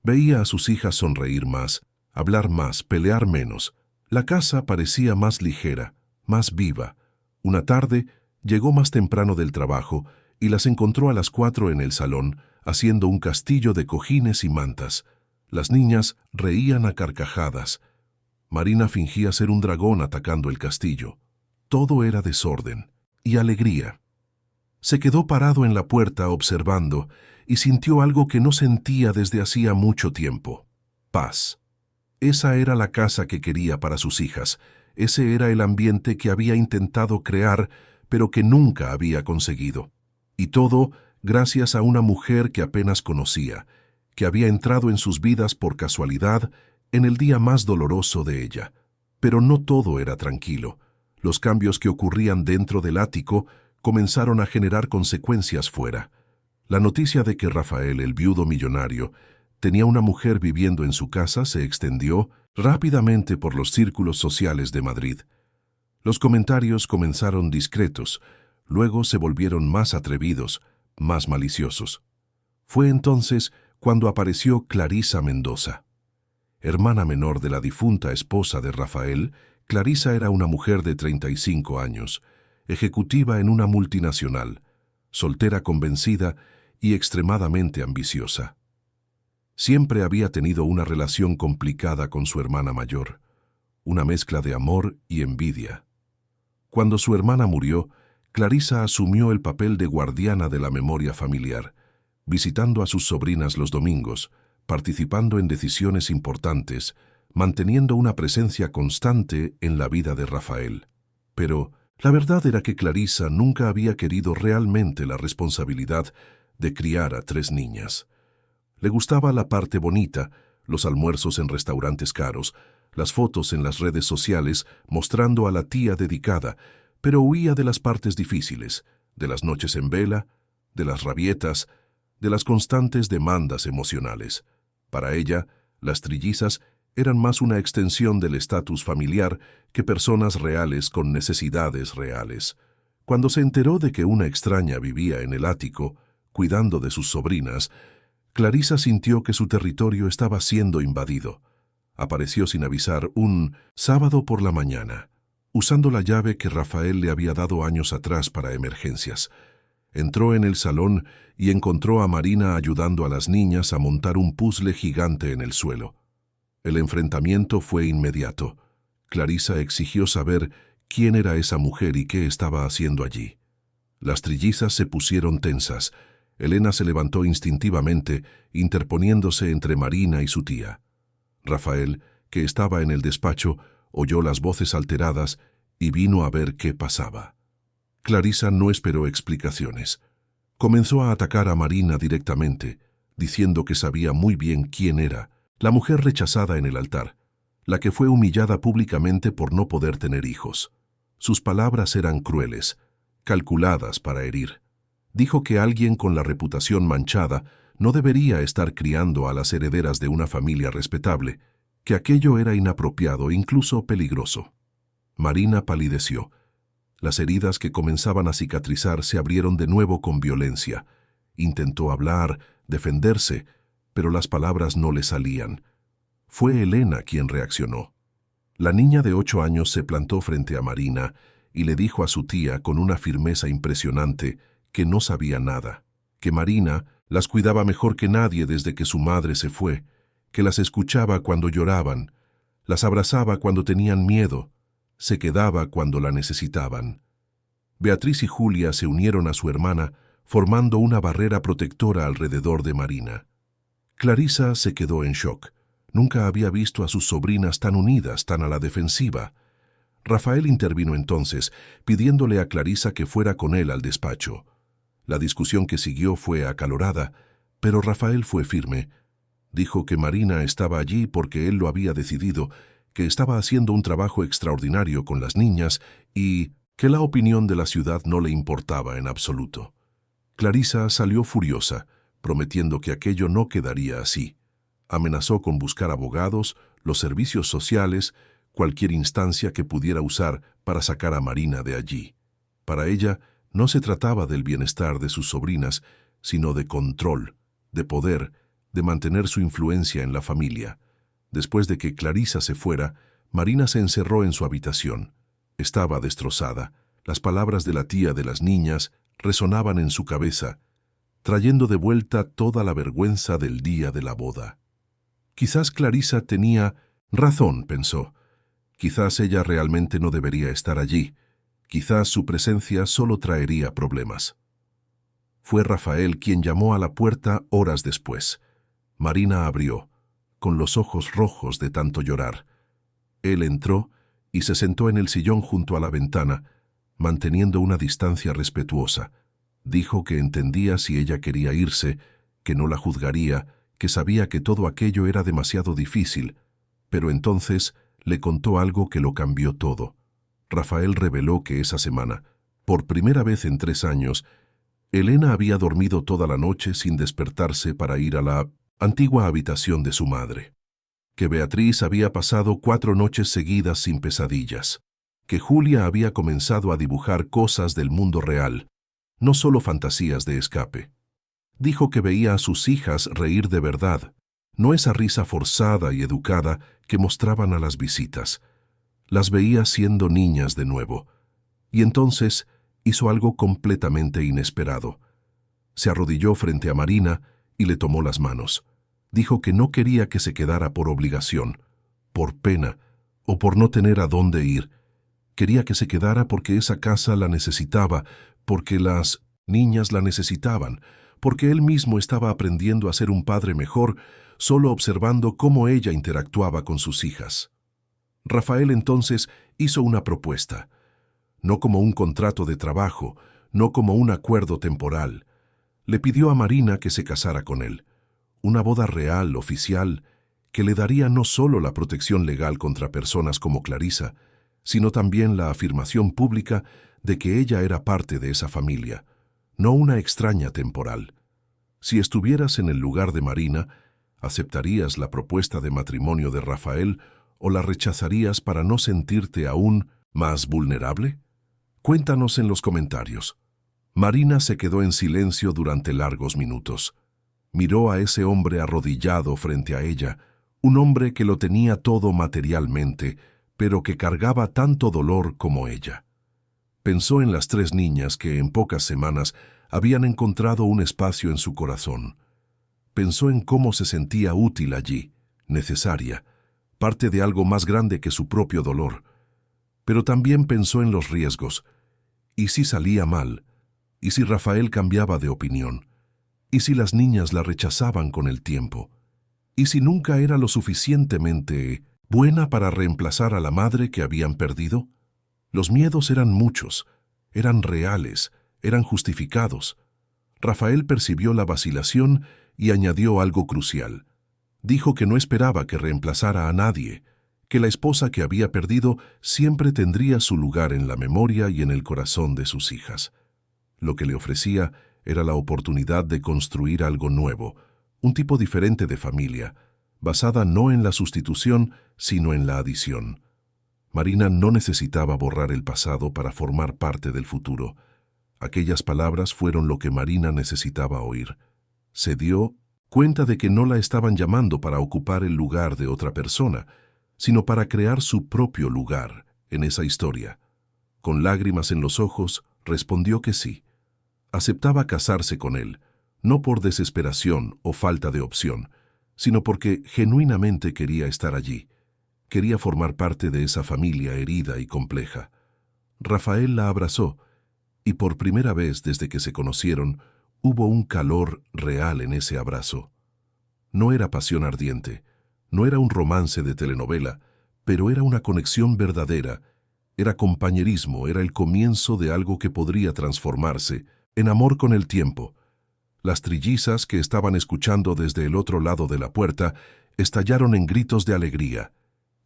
Veía a sus hijas sonreír más, hablar más, pelear menos. La casa parecía más ligera, más viva. Una tarde llegó más temprano del trabajo y las encontró a las 4 en el salón, haciendo un castillo de cojines y mantas. Las niñas reían a carcajadas. Marina fingía ser un dragón atacando el castillo. Todo era desorden y alegría. Se quedó parado en la puerta observando y sintió algo que no sentía desde hacía mucho tiempo: paz. Esa era la casa que quería para sus hijas. Ese era el ambiente que había intentado crear, pero que nunca había conseguido. Y todo gracias a una mujer que apenas conocía, que había entrado en sus vidas por casualidad en el día más doloroso de ella. Pero no todo era tranquilo. Los cambios que ocurrían dentro del ático comenzaron a generar consecuencias fuera. La noticia de que Rafael, el viudo millonario, tenía una mujer viviendo en su casa se extendió rápidamente por los círculos sociales de Madrid. Los comentarios comenzaron discretos, luego se volvieron más atrevidos, más maliciosos. Fue entonces cuando apareció Clarisa Mendoza. Hermana menor de la difunta esposa de Rafael, Clarisa era una mujer de 35 años, ejecutiva en una multinacional, soltera convencida y extremadamente ambiciosa. Siempre había tenido una relación complicada con su hermana mayor. una mezcla de amor y envidia. Cuando su hermana murió, Clarisa asumió el papel de guardiana de la memoria familiar, visitando a sus sobrinas los domingos, participando en decisiones importantes, manteniendo una presencia constante en la vida de Rafael. Pero la verdad era que Clarisa nunca había querido realmente la responsabilidad de criar a 3 niñas. Le gustaba la parte bonita, los almuerzos en restaurantes caros, las fotos en las redes sociales mostrando a la tía dedicada, pero huía de las partes difíciles, de las noches en vela, de las rabietas, de las constantes demandas emocionales. Para ella, las trillizas eran más una extensión del estatus familiar que personas reales con necesidades reales. Cuando se enteró de que una extraña vivía en el ático, cuidando de sus sobrinas, Clarisa sintió que su territorio estaba siendo invadido. Apareció sin avisar un sábado por la mañana, usando la llave que Rafael le había dado años atrás para emergencias. Entró en el salón y encontró a Marina ayudando a las niñas a montar un puzzle gigante en el suelo. El enfrentamiento fue inmediato. Clarisa exigió saber quién era esa mujer y qué estaba haciendo allí. Las trillizas se pusieron tensas. Elena se levantó instintivamente, interponiéndose entre Marina y su tía. Rafael, que estaba en el despacho, oyó las voces alteradas y vino a ver qué pasaba. Clarisa no esperó explicaciones. Comenzó a atacar a Marina directamente, diciendo que sabía muy bien quién era, la mujer rechazada en el altar, la que fue humillada públicamente por no poder tener hijos. Sus palabras eran crueles, calculadas para herir. Dijo que alguien con la reputación manchada no debería estar criando a las herederas de una familia respetable, que aquello era inapropiado e incluso peligroso. Marina palideció. Las heridas que comenzaban a cicatrizar se abrieron de nuevo con violencia. Intentó hablar, defenderse, pero las palabras no le salían. Fue Elena quien reaccionó. La niña de 8 años se plantó frente a Marina y le dijo a su tía con una firmeza impresionante que no sabía nada, que Marina las cuidaba mejor que nadie desde que su madre se fue, que las escuchaba cuando lloraban, las abrazaba cuando tenían miedo, se quedaba cuando la necesitaban. Beatriz y Julia se unieron a su hermana, formando una barrera protectora alrededor de Marina. Clarisa se quedó en shock. Nunca había visto a sus sobrinas tan unidas, tan a la defensiva. Rafael intervino entonces, pidiéndole a Clarisa que fuera con él al despacho. La discusión que siguió fue acalorada, pero Rafael fue firme. Dijo que Marina estaba allí porque él lo había decidido, que estaba haciendo un trabajo extraordinario con las niñas y que la opinión de la ciudad no le importaba en absoluto. Clarisa salió furiosa, prometiendo que aquello no quedaría así. Amenazó con buscar abogados, los servicios sociales, cualquier instancia que pudiera usar para sacar a Marina de allí. Para ella, no se trataba del bienestar de sus sobrinas, sino de control, de poder, de mantener su influencia en la familia. Después de que Clarisa se fuera, Marina se encerró en su habitación. Estaba destrozada. Las palabras de la tía de las niñas resonaban en su cabeza, trayendo de vuelta toda la vergüenza del día de la boda. Quizás Clarisa tenía razón, pensó. Quizás ella realmente no debería estar allí. Quizás su presencia solo traería problemas. Fue Rafael quien llamó a la puerta horas después. Marina abrió, con los ojos rojos de tanto llorar. Él entró y se sentó en el sillón junto a la ventana, manteniendo una distancia respetuosa. Dijo que entendía si ella quería irse, que no la juzgaría, que sabía que todo aquello era demasiado difícil, pero entonces le contó algo que lo cambió todo. Rafael reveló que esa semana, por primera vez en 3 años, Elena había dormido toda la noche sin despertarse para ir a la antigua habitación de su madre, que Beatriz había pasado 4 noches seguidas sin pesadillas, que Julia había comenzado a dibujar cosas del mundo real, no solo fantasías de escape. Dijo que veía a sus hijas reír de verdad, no esa risa forzada y educada que mostraban a las visitas. Las veía siendo niñas de nuevo. Y entonces hizo algo completamente inesperado. Se arrodilló frente a Marina y le tomó las manos. Dijo que no quería que se quedara por obligación, por pena, o por no tener a dónde ir. Quería que se quedara porque esa casa la necesitaba, porque las niñas la necesitaban, porque él mismo estaba aprendiendo a ser un padre mejor, solo observando cómo ella interactuaba con sus hijas. Rafael entonces hizo una propuesta, no como un contrato de trabajo, no como un acuerdo temporal. Le pidió a Marina que se casara con él, una boda real, oficial, que le daría no solo la protección legal contra personas como Clarisa, sino también la afirmación pública de que ella era parte de esa familia, no una extraña temporal. Si estuvieras en el lugar de Marina, ¿aceptarías la propuesta de matrimonio de Rafael o la rechazarías para no sentirte aún más vulnerable? Cuéntanos en los comentarios. Marina se quedó en silencio durante largos minutos. Miró a ese hombre arrodillado frente a ella, un hombre que lo tenía todo materialmente, pero que cargaba tanto dolor como ella. Pensó en las 3 niñas que en pocas semanas habían encontrado un espacio en su corazón. Pensó en cómo se sentía útil allí, necesaria, parte de algo más grande que su propio dolor. Pero también pensó en los riesgos. ¿Y si salía mal? ¿Y si Rafael cambiaba de opinión? ¿Y si las niñas la rechazaban con el tiempo? ¿Y si nunca era lo suficientemente buena para reemplazar a la madre que habían perdido? Los miedos eran muchos, eran reales, eran justificados. Rafael percibió la vacilación y añadió algo crucial. Dijo que no esperaba que reemplazara a nadie, que la esposa que había perdido siempre tendría su lugar en la memoria y en el corazón de sus hijas. Lo que le ofrecía era la oportunidad de construir algo nuevo, un tipo diferente de familia, basada no en la sustitución, sino en la adición. Marina no necesitaba borrar el pasado para formar parte del futuro. Aquellas palabras fueron lo que Marina necesitaba oír. Se dio cuenta de que no la estaban llamando para ocupar el lugar de otra persona, sino para crear su propio lugar en esa historia. Con lágrimas en los ojos, respondió que sí. Aceptaba casarse con él, no por desesperación o falta de opción, sino porque genuinamente quería estar allí. Quería formar parte de esa familia herida y compleja. Rafael la abrazó, y por primera vez desde que se conocieron, hubo un calor real en ese abrazo. No era pasión ardiente, no era un romance de telenovela, pero era una conexión verdadera, era compañerismo, era el comienzo de algo que podría transformarse en amor con el tiempo. Las trillizas que estaban escuchando desde el otro lado de la puerta estallaron en gritos de alegría.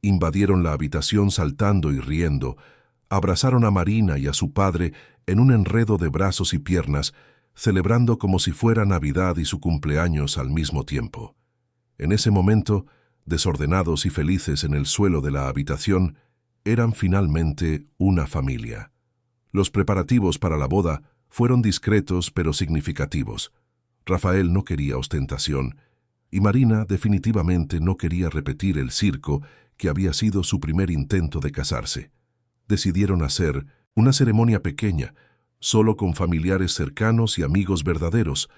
Invadieron la habitación saltando y riendo, abrazaron a Marina y a su padre en un enredo de brazos y piernas, celebrando como si fuera Navidad y su cumpleaños al mismo tiempo. En ese momento, desordenados y felices en el suelo de la habitación, eran finalmente una familia. Los preparativos para la boda fueron discretos pero significativos. Rafael no quería ostentación, y Marina definitivamente no quería repetir el circo que había sido su primer intento de casarse. Decidieron hacer una ceremonia pequeña, solo con familiares cercanos y amigos verdaderos,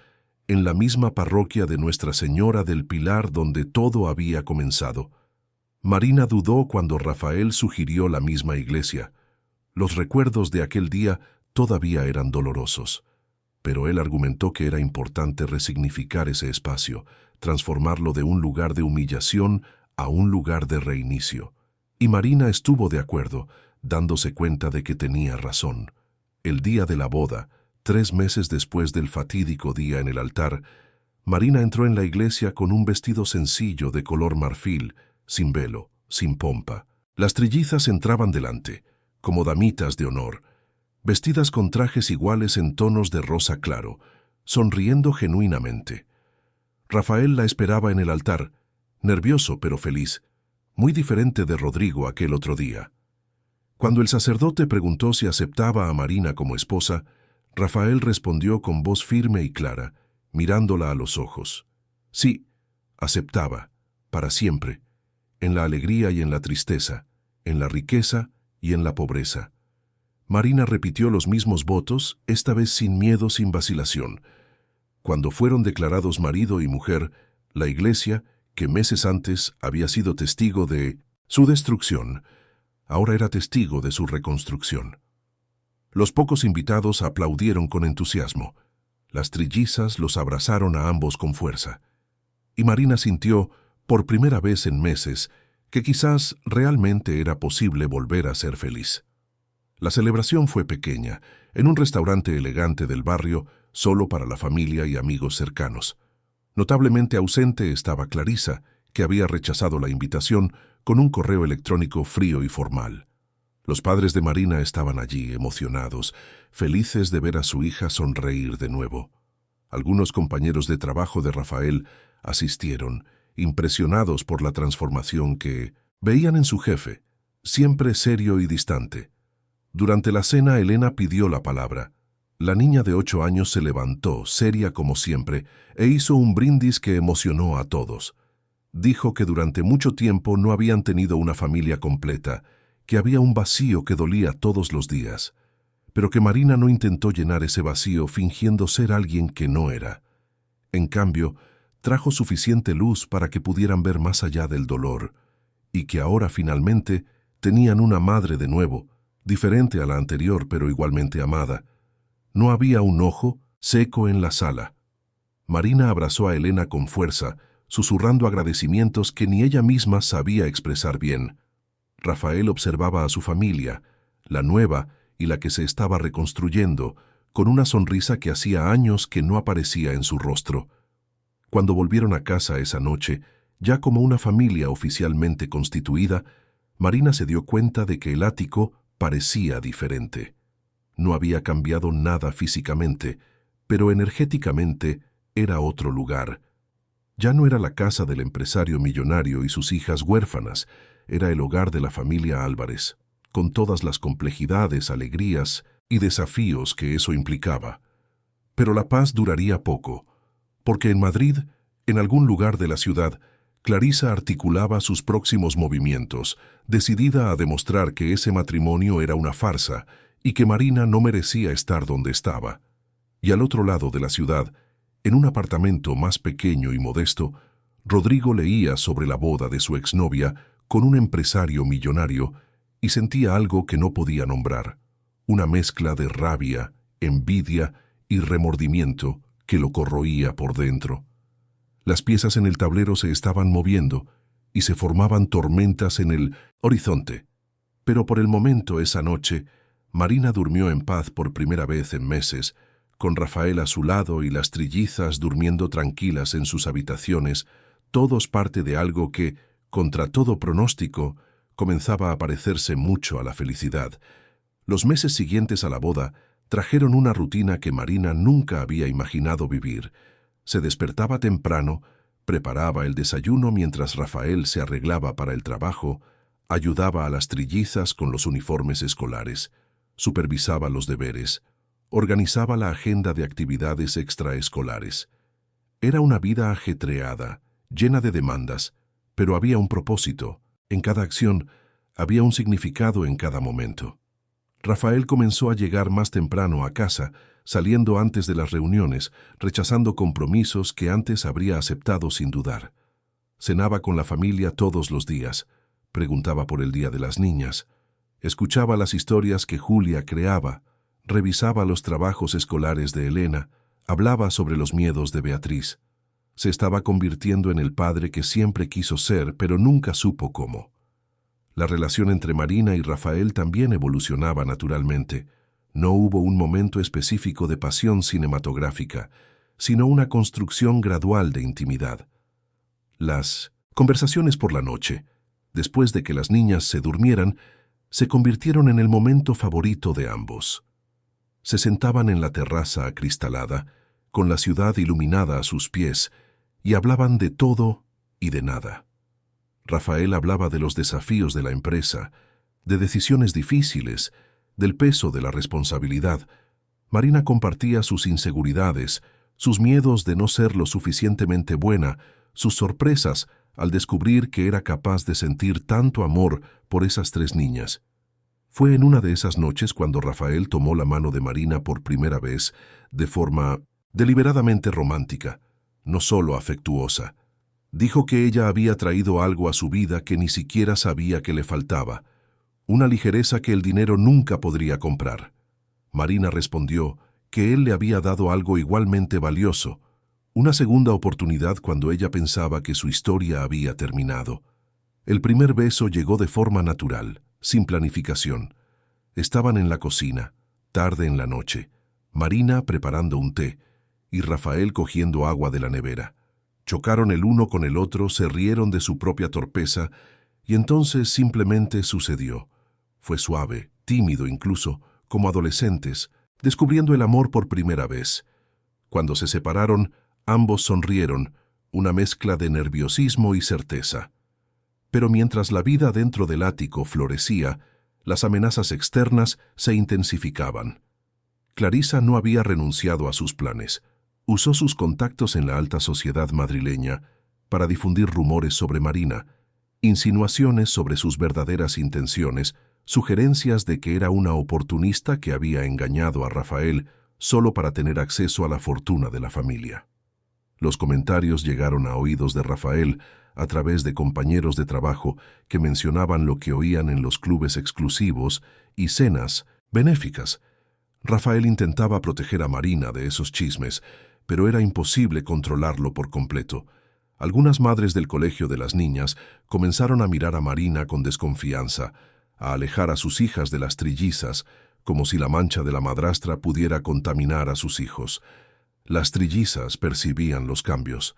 en la misma parroquia de Nuestra Señora del Pilar donde todo había comenzado. Marina dudó cuando Rafael sugirió la misma iglesia. Los recuerdos de aquel día todavía eran dolorosos, pero él argumentó que era importante resignificar ese espacio, transformarlo de un lugar de humillación a un lugar de reinicio. Y Marina estuvo de acuerdo, dándose cuenta de que tenía razón. El día de la boda, 3 meses después del fatídico día en el altar, Marina entró en la iglesia con un vestido sencillo de color marfil, sin velo, sin pompa. Las trillizas entraban delante, como damitas de honor, vestidas con trajes iguales en tonos de rosa claro, sonriendo genuinamente. Rafael la esperaba en el altar, nervioso pero feliz, muy diferente de Rodrigo aquel otro día. Cuando el sacerdote preguntó si aceptaba a Marina como esposa, Rafael respondió con voz firme y clara, mirándola a los ojos. Sí, aceptaba, para siempre, en la alegría y en la tristeza, en la riqueza y en la pobreza. Marina repitió los mismos votos, esta vez sin miedo, sin vacilación. Cuando fueron declarados marido y mujer, la iglesia, que meses antes había sido testigo de Su destrucción ahora era testigo de su reconstrucción. Los pocos invitados aplaudieron con entusiasmo. Las trillizas los abrazaron a ambos con fuerza. Y Marina sintió, por primera vez en meses, que quizás realmente era posible volver a ser feliz. La celebración fue pequeña, en un restaurante elegante del barrio, solo para la familia y amigos cercanos. Notablemente ausente estaba Clarisa, que había rechazado la invitación con un correo electrónico frío y formal. Los padres de Marina estaban allí, emocionados, felices de ver a su hija sonreír de nuevo. Algunos compañeros de trabajo de Rafael asistieron, impresionados por la transformación que veían en su jefe, siempre serio y distante. Durante la cena, Elena pidió la palabra. La niña de 8 años se levantó, seria como siempre, e hizo un brindis que emocionó a todos. Dijo que durante mucho tiempo no habían tenido una familia completa, que había un vacío que dolía todos los días, pero que Marina no intentó llenar ese vacío fingiendo ser alguien que no era. En cambio, trajo suficiente luz para que pudieran ver más allá del dolor, y que ahora finalmente tenían una madre de nuevo, diferente a la anterior pero igualmente amada. No había un ojo seco en la sala. Marina abrazó a Elena con fuerza, susurrando agradecimientos que ni ella misma sabía expresar bien. Rafael observaba a su familia, la nueva y la que se estaba reconstruyendo, con una sonrisa que hacía años que no aparecía en su rostro. Cuando volvieron a casa esa noche, ya como una familia oficialmente constituida, Marina se dio cuenta de que el ático parecía diferente. No había cambiado nada físicamente, pero energéticamente era otro lugar. Ya no era la casa del empresario millonario y sus hijas huérfanas, era el hogar de la familia Álvarez, con todas las complejidades, alegrías y desafíos que eso implicaba. Pero la paz duraría poco, porque en Madrid, en algún lugar de la ciudad, Clarisa articulaba sus próximos movimientos, decidida a demostrar que ese matrimonio era una farsa y que Marina no merecía estar donde estaba. Y al otro lado de la ciudad, en un apartamento más pequeño y modesto, Rodrigo leía sobre la boda de su exnovia con un empresario millonario y sentía algo que no podía nombrar, una mezcla de rabia, envidia y remordimiento que lo corroía por dentro. Las piezas en el tablero se estaban moviendo y se formaban tormentas en el horizonte. Pero por el momento, esa noche, Marina durmió en paz por primera vez en meses, con Rafael a su lado y las trillizas durmiendo tranquilas en sus habitaciones, todos parte de algo que, contra todo pronóstico, comenzaba a parecerse mucho a la felicidad. Los meses siguientes a la boda trajeron una rutina que Marina nunca había imaginado vivir. Se despertaba temprano, preparaba el desayuno mientras Rafael se arreglaba para el trabajo, ayudaba a las trillizas con los uniformes escolares, supervisaba los deberes, organizaba la agenda de actividades extraescolares. Era una vida ajetreada, llena de demandas, pero había un propósito. En cada acción había un significado en cada momento. Rafael comenzó a llegar más temprano a casa, saliendo antes de las reuniones, rechazando compromisos que antes habría aceptado sin dudar. Cenaba con la familia todos los días, preguntaba por el día de las niñas, escuchaba las historias que Julia creaba, revisaba los trabajos escolares de Elena, hablaba sobre los miedos de Beatriz. Se estaba convirtiendo en el padre que siempre quiso ser, pero nunca supo cómo. La relación entre Marina y Rafael también evolucionaba naturalmente. No hubo un momento específico de pasión cinematográfica, sino una construcción gradual de intimidad. Las conversaciones por la noche, después de que las niñas se durmieran, se convirtieron en el momento favorito de ambos. Se sentaban en la terraza acristalada, con la ciudad iluminada a sus pies, y hablaban de todo y de nada. Rafael hablaba de los desafíos de la empresa, de decisiones difíciles, del peso de la responsabilidad. Marina compartía sus inseguridades, sus miedos de no ser lo suficientemente buena, sus sorpresas al descubrir que era capaz de sentir tanto amor por esas 3 niñas. Fue en una de esas noches cuando Rafael tomó la mano de Marina por primera vez, de forma deliberadamente romántica, no solo afectuosa. Dijo que ella había traído algo a su vida que ni siquiera sabía que le faltaba, una ligereza que el dinero nunca podría comprar. Marina respondió que él le había dado algo igualmente valioso, una segunda oportunidad cuando ella pensaba que su historia había terminado. El primer beso llegó de forma natural, sin planificación. Estaban en la cocina, tarde en la noche, Marina preparando un té y Rafael cogiendo agua de la nevera. Chocaron el uno con el otro, se rieron de su propia torpeza y entonces simplemente sucedió. Fue suave, tímido incluso, como adolescentes, descubriendo el amor por primera vez. Cuando se separaron, ambos sonrieron, una mezcla de nerviosismo y certeza. Pero mientras la vida dentro del ático florecía, las amenazas externas se intensificaban. Clarisa no había renunciado a sus planes. Usó sus contactos en la alta sociedad madrileña para difundir rumores sobre Marina, insinuaciones sobre sus verdaderas intenciones, sugerencias de que era una oportunista que había engañado a Rafael solo para tener acceso a la fortuna de la familia. Los comentarios llegaron a oídos de Rafael a través de compañeros de trabajo que mencionaban lo que oían en los clubes exclusivos y cenas benéficas. Rafael intentaba proteger a Marina de esos chismes, pero era imposible controlarlo por completo. Algunas madres del colegio de las niñas comenzaron a mirar a Marina con desconfianza, a alejar a sus hijas de las trillizas, como si la mancha de la madrastra pudiera contaminar a sus hijos. Las trillizas percibían los cambios.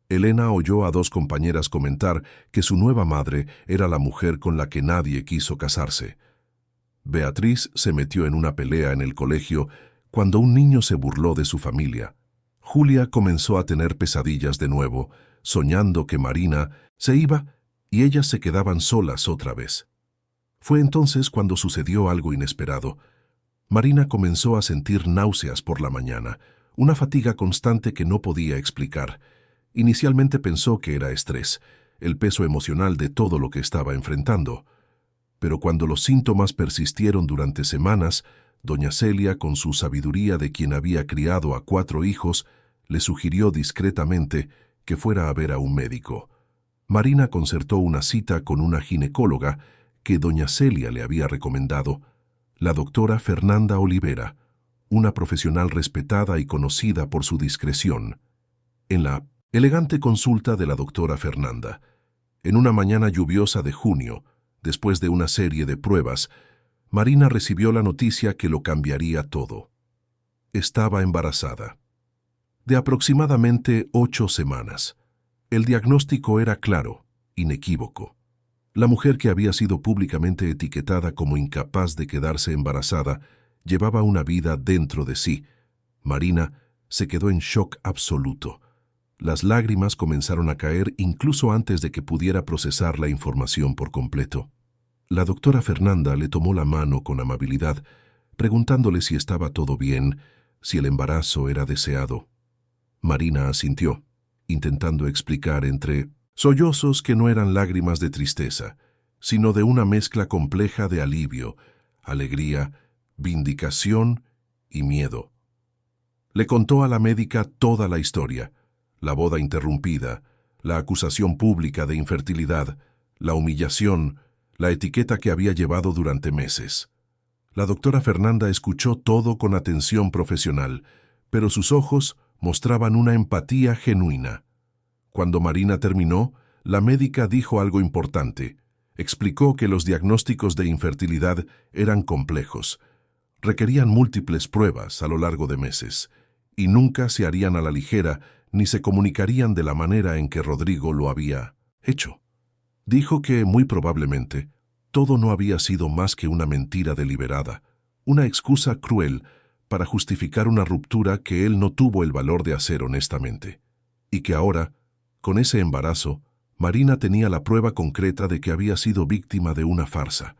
Elena oyó a dos compañeras comentar que su nueva madre era la mujer con la que nadie quiso casarse. Beatriz se metió en una pelea en el colegio cuando un niño se burló de su familia. Julia comenzó a tener pesadillas de nuevo, soñando que Marina se iba y ellas se quedaban solas otra vez. Fue entonces cuando sucedió algo inesperado. Marina comenzó a sentir náuseas por la mañana, una fatiga constante que no podía explicar. Inicialmente pensó que era estrés, el peso emocional de todo lo que estaba enfrentando. Pero cuando los síntomas persistieron durante semanas, doña Celia, con su sabiduría de quien había criado a 4 hijos, le sugirió discretamente que fuera a ver a un médico. Marina concertó una cita con una ginecóloga que doña Celia le había recomendado, la doctora Fernanda Olivera, una profesional respetada y conocida por su discreción. En la elegante consulta de la doctora Fernanda, en una mañana lluviosa de junio, después de una serie de pruebas, Marina recibió la noticia que lo cambiaría todo. Estaba embarazada. De aproximadamente 8 semanas. El diagnóstico era claro, inequívoco. La mujer que había sido públicamente etiquetada como incapaz de quedarse embarazada llevaba una vida dentro de sí. Marina se quedó en shock absoluto. Las lágrimas comenzaron a caer incluso antes de que pudiera procesar la información por completo. La doctora Fernanda le tomó la mano con amabilidad, preguntándole si estaba todo bien, si el embarazo era deseado. Marina asintió, intentando explicar entre sollozos que no eran lágrimas de tristeza, sino de una mezcla compleja de alivio, alegría, vindicación y miedo. Le contó a la médica toda la historia, la boda interrumpida, la acusación pública de infertilidad, la humillación, la etiqueta que había llevado durante meses. La doctora Fernanda escuchó todo con atención profesional, pero sus ojos mostraban una empatía genuina. Cuando Marina terminó, la médica dijo algo importante. Explicó que los diagnósticos de infertilidad eran complejos. Requerían múltiples pruebas a lo largo de meses, y nunca se harían a la ligera ni se comunicarían de la manera en que Rodrigo lo había hecho. Dijo que, muy probablemente, todo no había sido más que una mentira deliberada, una excusa cruel para justificar una ruptura que él no tuvo el valor de hacer honestamente, y que ahora, con ese embarazo, Marina tenía la prueba concreta de que había sido víctima de una farsa.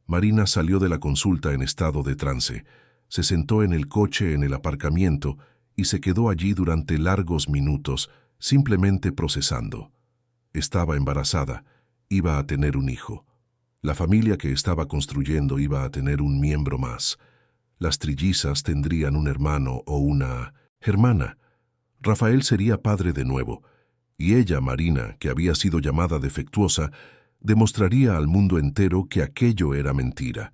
Marina salió de la consulta en estado de trance, se sentó en el coche en el aparcamiento y se quedó allí durante largos minutos, simplemente procesando. Estaba embarazada, iba a tener un hijo. La familia que estaba construyendo iba a tener un miembro más. Las trillizas tendrían un hermano o una hermana. Rafael sería padre de nuevo. Y ella, Marina, que había sido llamada defectuosa, demostraría al mundo entero que aquello era mentira.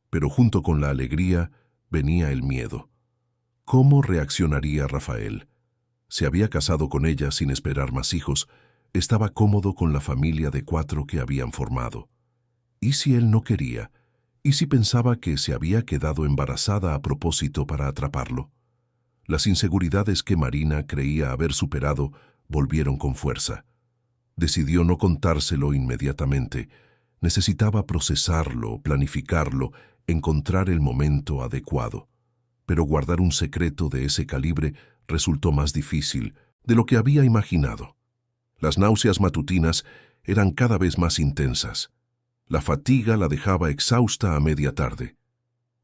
Pero junto con la alegría venía el miedo. ¿Cómo reaccionaría Rafael? Se había casado con ella sin esperar más hijos. Estaba cómodo con la familia de 4 que habían formado. ¿Y si él no quería? ¿Y si pensaba que se había quedado embarazada a propósito para atraparlo? Las inseguridades que Marina creía haber superado volvieron con fuerza. Decidió no contárselo inmediatamente. Necesitaba procesarlo, planificarlo, encontrar el momento adecuado. Pero guardar un secreto de ese calibre resultó más difícil de lo que había imaginado. Las náuseas matutinas eran cada vez más intensas. La fatiga la dejaba exhausta a media tarde.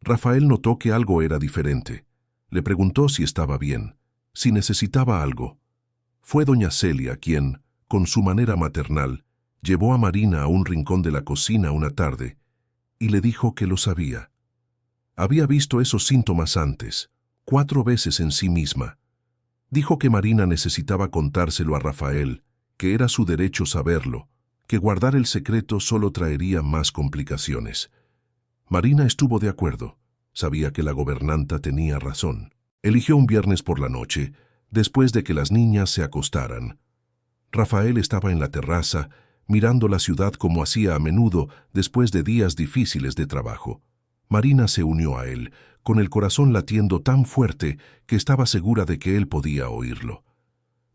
Rafael notó que algo era diferente. Le preguntó si estaba bien, si necesitaba algo. Fue doña Celia quien, con su manera maternal, llevó a Marina a un rincón de la cocina una tarde y le dijo que lo sabía. Había visto esos síntomas antes, 4 veces en sí misma. Dijo que Marina necesitaba contárselo a Rafael, que era su derecho saberlo, que guardar el secreto solo traería más complicaciones. Marina estuvo de acuerdo. Sabía que la gobernanta tenía razón. Eligió un viernes por la noche, después de que las niñas se acostaran. Rafael estaba en la terraza, mirando la ciudad como hacía a menudo después de días difíciles de trabajo. Marina se unió a él, con el corazón latiendo tan fuerte que estaba segura de que él podía oírlo.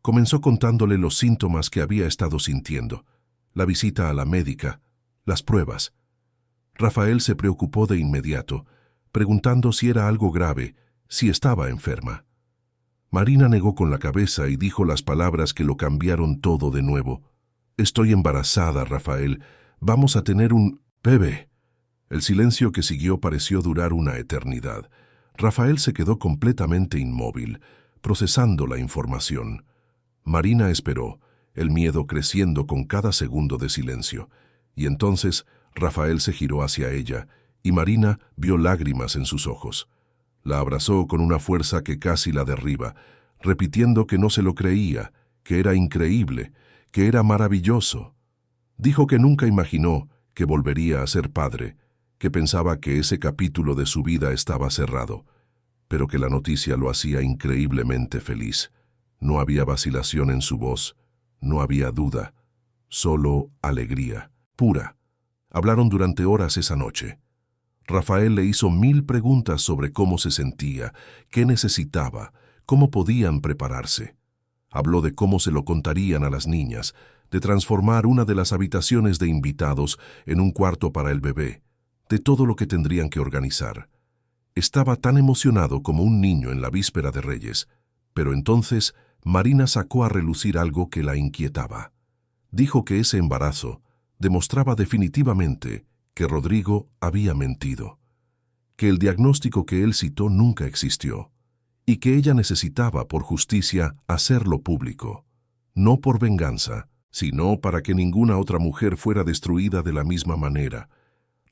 Comenzó contándole los síntomas que había estado sintiendo, la visita a la médica, las pruebas. Rafael se preocupó de inmediato, preguntando si era algo grave, si estaba enferma. Marina negó con la cabeza y dijo las palabras que lo cambiaron todo de nuevo. «Estoy embarazada, Rafael. Vamos a tener un bebé». El silencio que siguió pareció durar una eternidad. Rafael se quedó completamente inmóvil, procesando la información. Marina esperó, el miedo creciendo con cada segundo de silencio. Y entonces Rafael se giró hacia ella, y Marina vio lágrimas en sus ojos. La abrazó con una fuerza que casi la derriba, repitiendo que no se lo creía, que era increíble, que era maravilloso. Dijo que nunca imaginó que volvería a ser padre, que pensaba que ese capítulo de su vida estaba cerrado, pero que la noticia lo hacía increíblemente feliz. No había vacilación en su voz, no había duda, solo alegría, pura. Hablaron durante horas esa noche. Rafael le hizo 1000 preguntas sobre cómo se sentía, qué necesitaba, cómo podían prepararse. Habló de cómo se lo contarían a las niñas, de transformar una de las habitaciones de invitados en un cuarto para el bebé, de todo lo que tendrían que organizar. Estaba tan emocionado como un niño en la víspera de Reyes, pero entonces Marina sacó a relucir algo que la inquietaba. Dijo que ese embarazo demostraba definitivamente que Rodrigo había mentido, que el diagnóstico que él citó nunca existió, y que ella necesitaba, por justicia, hacerlo público, no por venganza, sino para que ninguna otra mujer fuera destruida de la misma manera.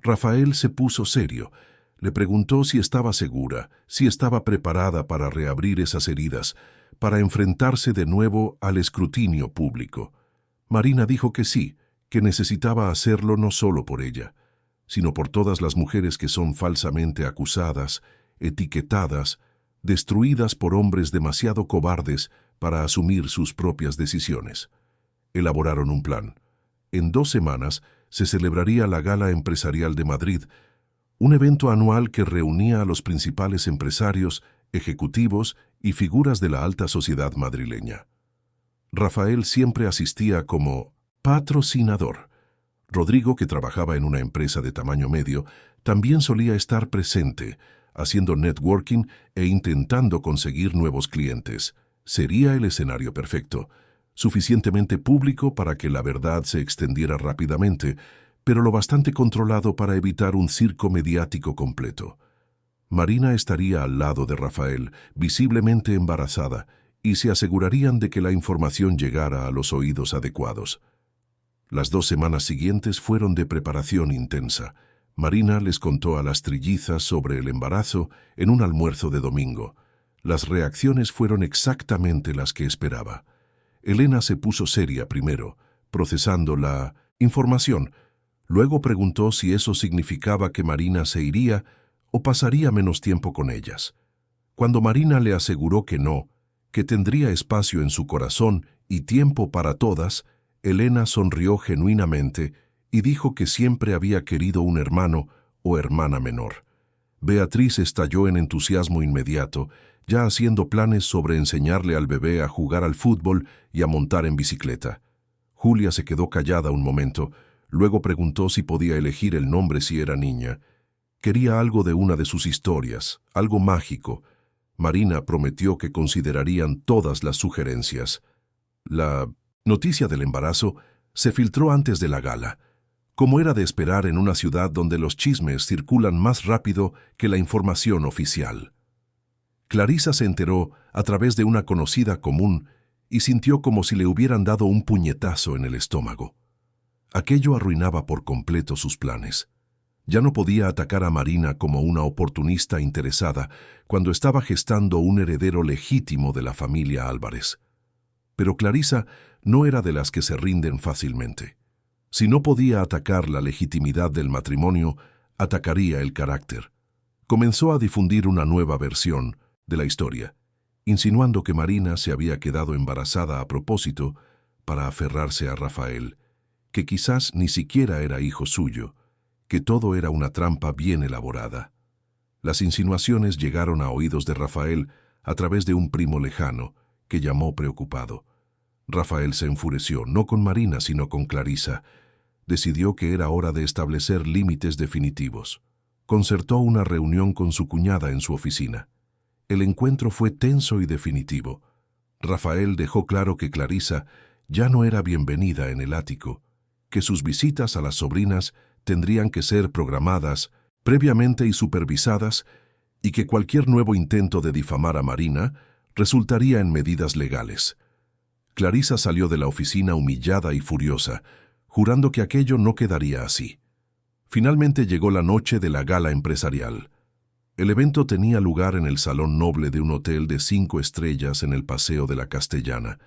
Rafael se puso serio. Le preguntó si estaba segura, si estaba preparada para reabrir esas heridas, para enfrentarse de nuevo al escrutinio público. Marina dijo que sí, que necesitaba hacerlo no solo por ella, sino por todas las mujeres que son falsamente acusadas, etiquetadas, destruidas por hombres demasiado cobardes para asumir sus propias decisiones. Elaboraron un plan. En 2 semanas se celebraría la Gala Empresarial de Madrid, un evento anual que reunía a los principales empresarios, ejecutivos y figuras de la alta sociedad madrileña. Rafael siempre asistía como patrocinador. Rodrigo, que trabajaba en una empresa de tamaño medio, también solía estar presente, haciendo networking e intentando conseguir nuevos clientes. Sería el escenario perfecto, suficientemente público para que la verdad se extendiera rápidamente, pero lo bastante controlado para evitar un circo mediático completo. Marina estaría al lado de Rafael, visiblemente embarazada, y se asegurarían de que la información llegara a los oídos adecuados. Las 2 semanas siguientes fueron de preparación intensa. Marina les contó a las trillizas sobre el embarazo en un almuerzo de domingo. Las reacciones fueron exactamente las que esperaba. Elena se puso seria primero, procesando la información. Luego preguntó si eso significaba que Marina se iría o pasaría menos tiempo con ellas. Cuando Marina le aseguró que no, que tendría espacio en su corazón y tiempo para todas, Elena sonrió genuinamente y dijo que siempre había querido un hermano o hermana menor. Beatriz estalló en entusiasmo inmediato, ya haciendo planes sobre enseñarle al bebé a jugar al fútbol y a montar en bicicleta. Julia se quedó callada un momento, luego preguntó si podía elegir el nombre si era niña. Quería algo de una de sus historias, algo mágico. Marina prometió que considerarían todas las sugerencias. La noticia del embarazo se filtró antes de la gala, como era de esperar en una ciudad donde los chismes circulan más rápido que la información oficial. Clarisa se enteró a través de una conocida común y sintió como si le hubieran dado un puñetazo en el estómago. Aquello arruinaba por completo sus planes. Ya no podía atacar a Marina como una oportunista interesada cuando estaba gestando un heredero legítimo de la familia Álvarez. Pero Clarisa no era de las que se rinden fácilmente. Si no podía atacar la legitimidad del matrimonio, atacaría el carácter. Comenzó a difundir una nueva versión de la historia, insinuando que Marina se había quedado embarazada a propósito para aferrarse a Rafael, que quizás ni siquiera era hijo suyo, que todo era una trampa bien elaborada. Las insinuaciones llegaron a oídos de Rafael a través de un primo lejano, que llamó preocupado. Rafael se enfureció, no con Marina, sino con Clarisa. Decidió que era hora de establecer límites definitivos. Concertó una reunión con su cuñada en su oficina. El encuentro fue tenso y definitivo. Rafael dejó claro que Clarisa ya no era bienvenida en el ático, que sus visitas a las sobrinas tendrían que ser programadas previamente y supervisadas, y que cualquier nuevo intento de difamar a Marina resultaría en medidas legales. Clarisa salió de la oficina humillada y furiosa, jurando que aquello no quedaría así. Finalmente llegó la noche de la gala empresarial. El evento tenía lugar en el salón noble de un hotel de 5 estrellas en el Paseo de la Castellana.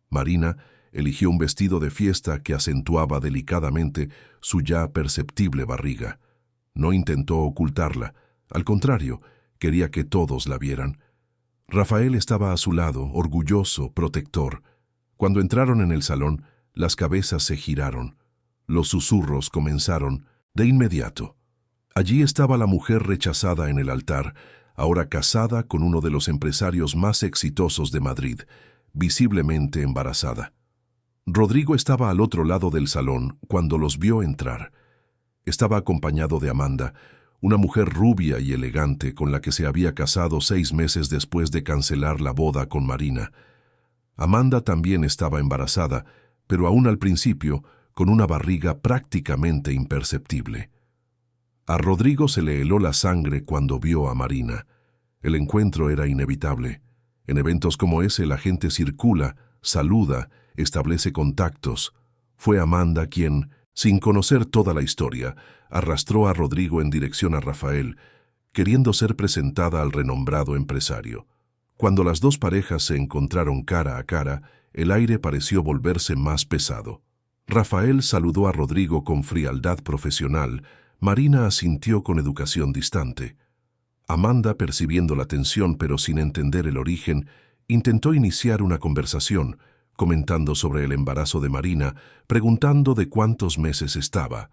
Marina eligió un vestido de fiesta que acentuaba delicadamente su ya perceptible barriga. No intentó ocultarla, al contrario, quería que todos la vieran. Rafael estaba a su lado, orgulloso, protector. Cuando entraron en el salón, las cabezas se giraron. Los susurros comenzaron de inmediato. Allí estaba la mujer rechazada en el altar, ahora casada con uno de los empresarios más exitosos de Madrid, visiblemente embarazada. Rodrigo estaba al otro lado del salón cuando los vio entrar. Estaba acompañado de Amanda, una mujer rubia y elegante con la que se había casado 6 meses después de cancelar la boda con Marina. Amanda también estaba embarazada, pero aún al principio, con una barriga prácticamente imperceptible. A Rodrigo se le heló la sangre cuando vio a Marina. El encuentro era inevitable. En eventos como ese la gente circula, saluda, establece contactos. Fue Amanda quien, sin conocer toda la historia, arrastró a Rodrigo en dirección a Rafael, queriendo ser presentada al renombrado empresario. Cuando las dos parejas se encontraron cara a cara, el aire pareció volverse más pesado. Rafael saludó a Rodrigo con frialdad profesional. Marina asintió con educación distante. Amanda, percibiendo la tensión pero sin entender el origen, intentó iniciar una conversación, comentando sobre el embarazo de Marina, preguntando de cuántos meses estaba.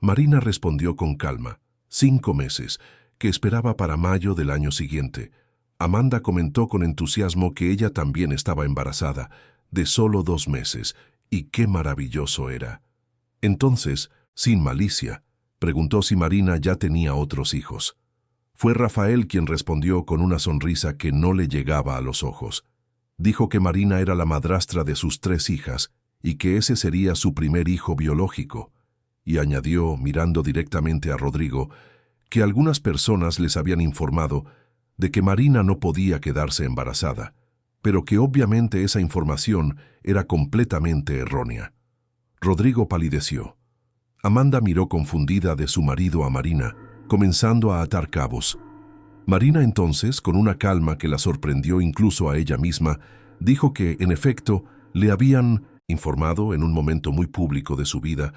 Marina respondió con calma, 5 meses, que esperaba para mayo del año siguiente. Amanda comentó con entusiasmo que ella también estaba embarazada, de solo 2 meses, y qué maravilloso era. Entonces, sin malicia, preguntó si Marina ya tenía otros hijos. Fue Rafael quien respondió con una sonrisa que no le llegaba a los ojos. Dijo que Marina era la madrastra de sus 3 hijas y que ese sería su primer hijo biológico. Y añadió, mirando directamente a Rodrigo, que algunas personas les habían informado de que Marina no podía quedarse embarazada, pero que obviamente esa información era completamente errónea. Rodrigo palideció. Amanda miró confundida de su marido a Marina, comenzando a atar cabos. Marina entonces, con una calma que la sorprendió incluso a ella misma, dijo que, en efecto, Le habían informado en un momento muy público de su vida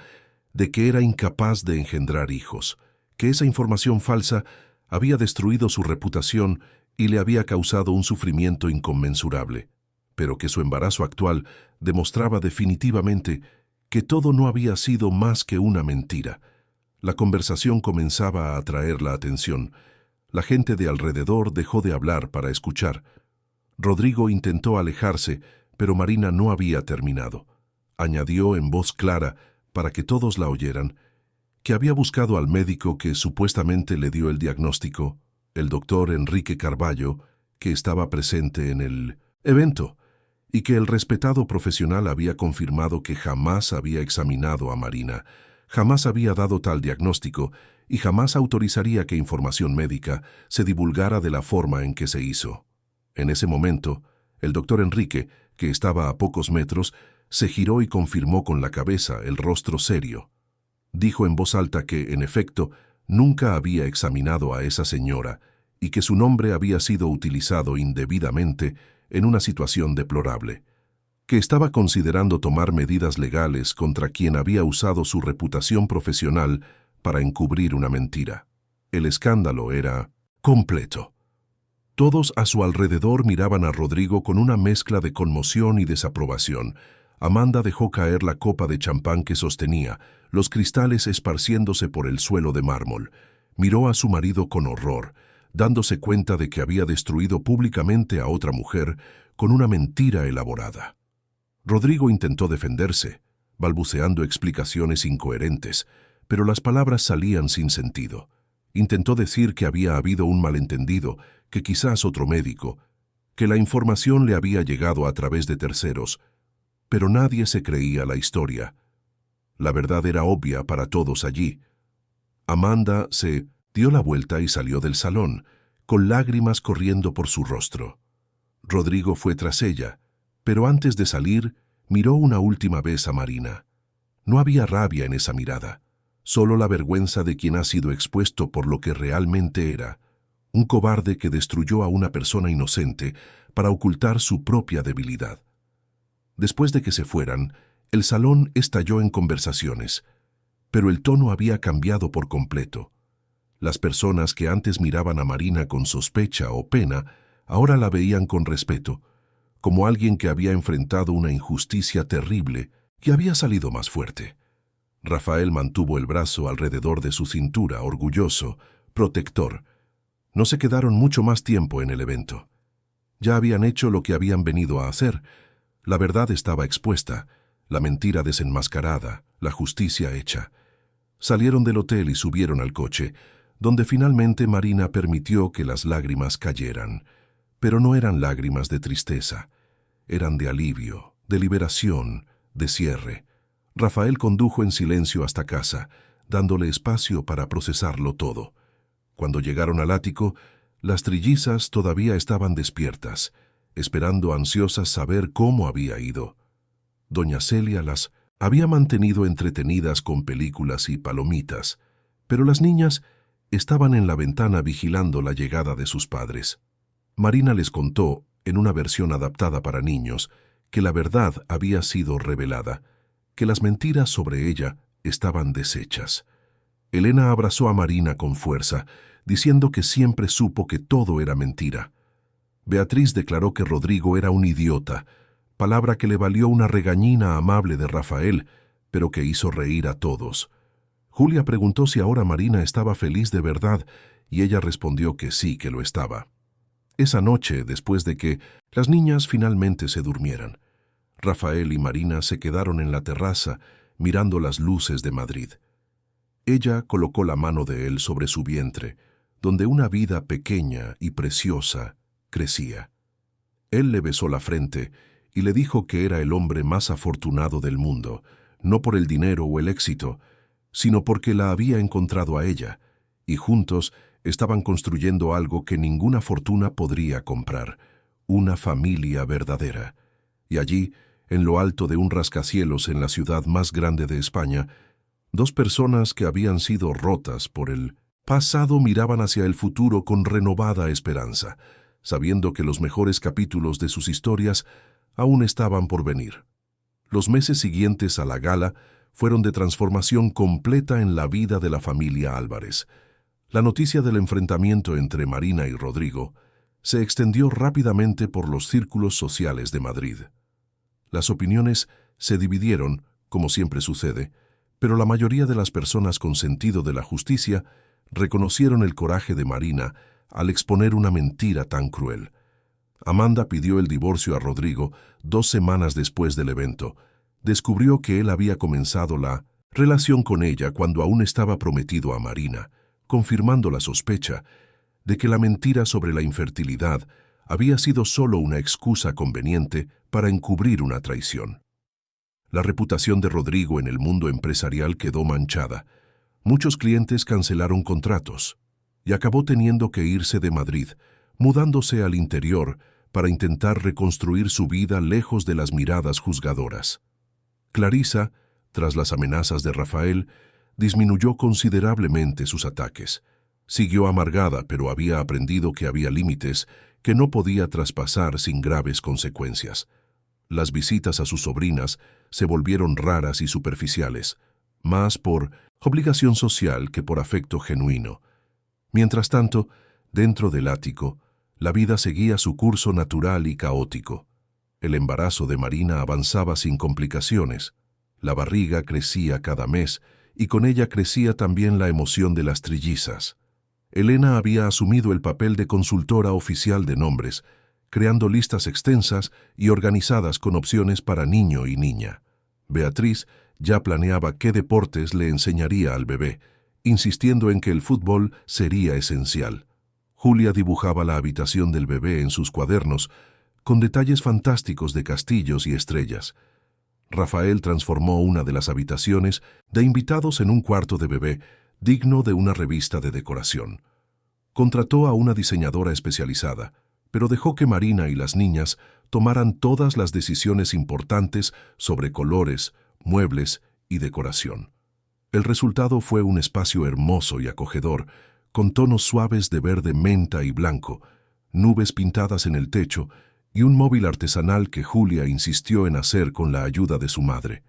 de que era incapaz de engendrar hijos, que esa información falsa había destruido su reputación y le había causado un sufrimiento inconmensurable, pero que su embarazo actual demostraba definitivamente que todo no había sido más que una mentira. La conversación comenzaba a atraer la atención. La gente de alrededor dejó de hablar para escuchar. Rodrigo intentó alejarse, pero Marina no había terminado. Añadió en voz clara, para que todos la oyeran, que había buscado al médico que supuestamente le dio el diagnóstico, el doctor Enrique Carballo, que estaba presente en el evento, y que el respetado profesional había confirmado que jamás había examinado a Marina, jamás había dado tal diagnóstico y jamás autorizaría que información médica se divulgara de la forma en que se hizo. En ese momento, el doctor Enrique, que estaba a pocos metros, se giró y confirmó con la cabeza, el rostro serio. Dijo en voz alta que, en efecto, nunca había examinado a esa señora y que su nombre había sido utilizado indebidamente en una situación deplorable, que estaba considerando tomar medidas legales contra quien había usado su reputación profesional para encubrir una mentira. El escándalo era completo. Todos a su alrededor miraban a Rodrigo con una mezcla de conmoción y desaprobación. Amanda dejó caer la copa de champán que sostenía, los cristales esparciéndose por el suelo de mármol. Miró a su marido con horror, dándose cuenta de que había destruido públicamente a otra mujer con una mentira elaborada. Rodrigo intentó defenderse, balbuceando explicaciones incoherentes, pero las palabras salían sin sentido. Intentó decir que había habido un malentendido, que quizás otro médico, que la información le había llegado a través de terceros, pero nadie se creía la historia. La verdad era obvia para todos allí. Amanda se dio la vuelta y salió del salón, con lágrimas corriendo por su rostro. Rodrigo fue tras ella, pero antes de salir, miró una última vez a Marina. No había rabia en esa mirada, solo la vergüenza de quien ha sido expuesto por lo que realmente era, un cobarde que destruyó a una persona inocente para ocultar su propia debilidad. Después de que se fueran, el salón estalló en conversaciones, pero el tono había cambiado por completo. Las personas que antes miraban a Marina con sospecha o pena, ahora la veían con respeto, como alguien que había enfrentado una injusticia terrible y había salido más fuerte. Rafael mantuvo el brazo alrededor de su cintura, orgulloso, protector. No se quedaron mucho más tiempo en el evento. Ya habían hecho lo que habían venido a hacer. La verdad estaba expuesta, la mentira desenmascarada, la justicia hecha. Salieron del hotel y subieron al coche, donde finalmente Marina permitió que las lágrimas cayeran. Pero no eran lágrimas de tristeza, eran de alivio, de liberación, de cierre. Rafael condujo en silencio hasta casa, dándole espacio para procesarlo todo. Cuando llegaron al ático, las trillizas todavía estaban despiertas, esperando ansiosas saber cómo había ido. Doña Celia las había mantenido entretenidas con películas y palomitas, pero las niñas estaban en la ventana vigilando la llegada de sus padres. Marina les contó, en una versión adaptada para niños, que la verdad había sido revelada, que las mentiras sobre ella estaban deshechas. Elena abrazó a Marina con fuerza, diciendo que siempre supo que todo era mentira. Beatriz declaró que Rodrigo era un idiota, palabra que le valió una regañina amable de Rafael, pero que hizo reír a todos. Julia preguntó si ahora Marina estaba feliz de verdad, y ella respondió que sí, que lo estaba. Esa noche, después de que las niñas finalmente se durmieran, Rafael y Marina se quedaron en la terraza mirando las luces de Madrid. Ella colocó la mano de él sobre su vientre, donde una vida pequeña y preciosa crecía. Él le besó la frente y le dijo que era el hombre más afortunado del mundo, no por el dinero o el éxito, sino porque la había encontrado a ella, y juntos estaban construyendo algo que ninguna fortuna podría comprar, una familia verdadera. Y allí, en lo alto de un rascacielos en la ciudad más grande de España, dos personas que habían sido rotas por el pasado miraban hacia el futuro con renovada esperanza, sabiendo que los mejores capítulos de sus historias aún estaban por venir. Los meses siguientes a la gala fueron de transformación completa en la vida de la familia Álvarez. La noticia del enfrentamiento entre Marina y Rodrigo se extendió rápidamente por los círculos sociales de Madrid. Las opiniones se dividieron, como siempre sucede, pero la mayoría de las personas con sentido de la justicia reconocieron el coraje de Marina al exponer una mentira tan cruel. Amanda pidió el divorcio a Rodrigo 2 semanas después del evento. Descubrió que él había comenzado la relación con ella cuando aún estaba prometido a Marina, confirmando la sospecha de que la mentira sobre la infertilidad había sido solo una excusa conveniente para encubrir una traición. La reputación de Rodrigo en el mundo empresarial quedó manchada. Muchos clientes cancelaron contratos y acabó teniendo que irse de Madrid, mudándose al interior para intentar reconstruir su vida lejos de las miradas juzgadoras. Clarisa, tras las amenazas de Rafael, disminuyó considerablemente sus ataques. Siguió amargada, pero había aprendido que había límites que no podía traspasar sin graves consecuencias. Las visitas a sus sobrinas se volvieron raras y superficiales, más por obligación social que por afecto genuino. Mientras tanto, dentro del ático, la vida seguía su curso natural y caótico. El embarazo de Marina avanzaba sin complicaciones. La barriga crecía cada mes y con ella crecía también la emoción de las trillizas. Elena había asumido el papel de consultora oficial de nombres, creando listas extensas y organizadas con opciones para niño y niña. Beatriz ya planeaba qué deportes le enseñaría al bebé, insistiendo en que el fútbol sería esencial. Julia dibujaba la habitación del bebé en sus cuadernos, con detalles fantásticos de castillos y estrellas. Rafael transformó una de las habitaciones de invitados en un cuarto de bebé, digno de una revista de decoración. Contrató a una diseñadora especializada, pero dejó que Marina y las niñas tomaran todas las decisiones importantes sobre colores, muebles y decoración. El resultado fue un espacio hermoso y acogedor, con tonos suaves de verde menta y blanco, nubes pintadas en el techo y un móvil artesanal que Julia insistió en hacer con la ayuda de su madre.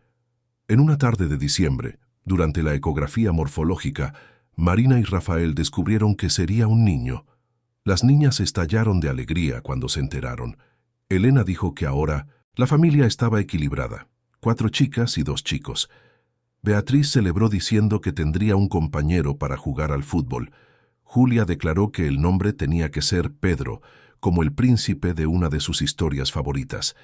En una tarde de diciembre, durante la ecografía morfológica, Marina y Rafael descubrieron que sería un niño. Las niñas estallaron de alegría cuando se enteraron. Elena dijo que ahora la familia estaba equilibrada, 4 chicas y 2 chicos. Beatriz celebró diciendo que tendría un compañero para jugar al fútbol. Julia declaró que el nombre tenía que ser Pedro, como el príncipe de una de sus historias favoritas.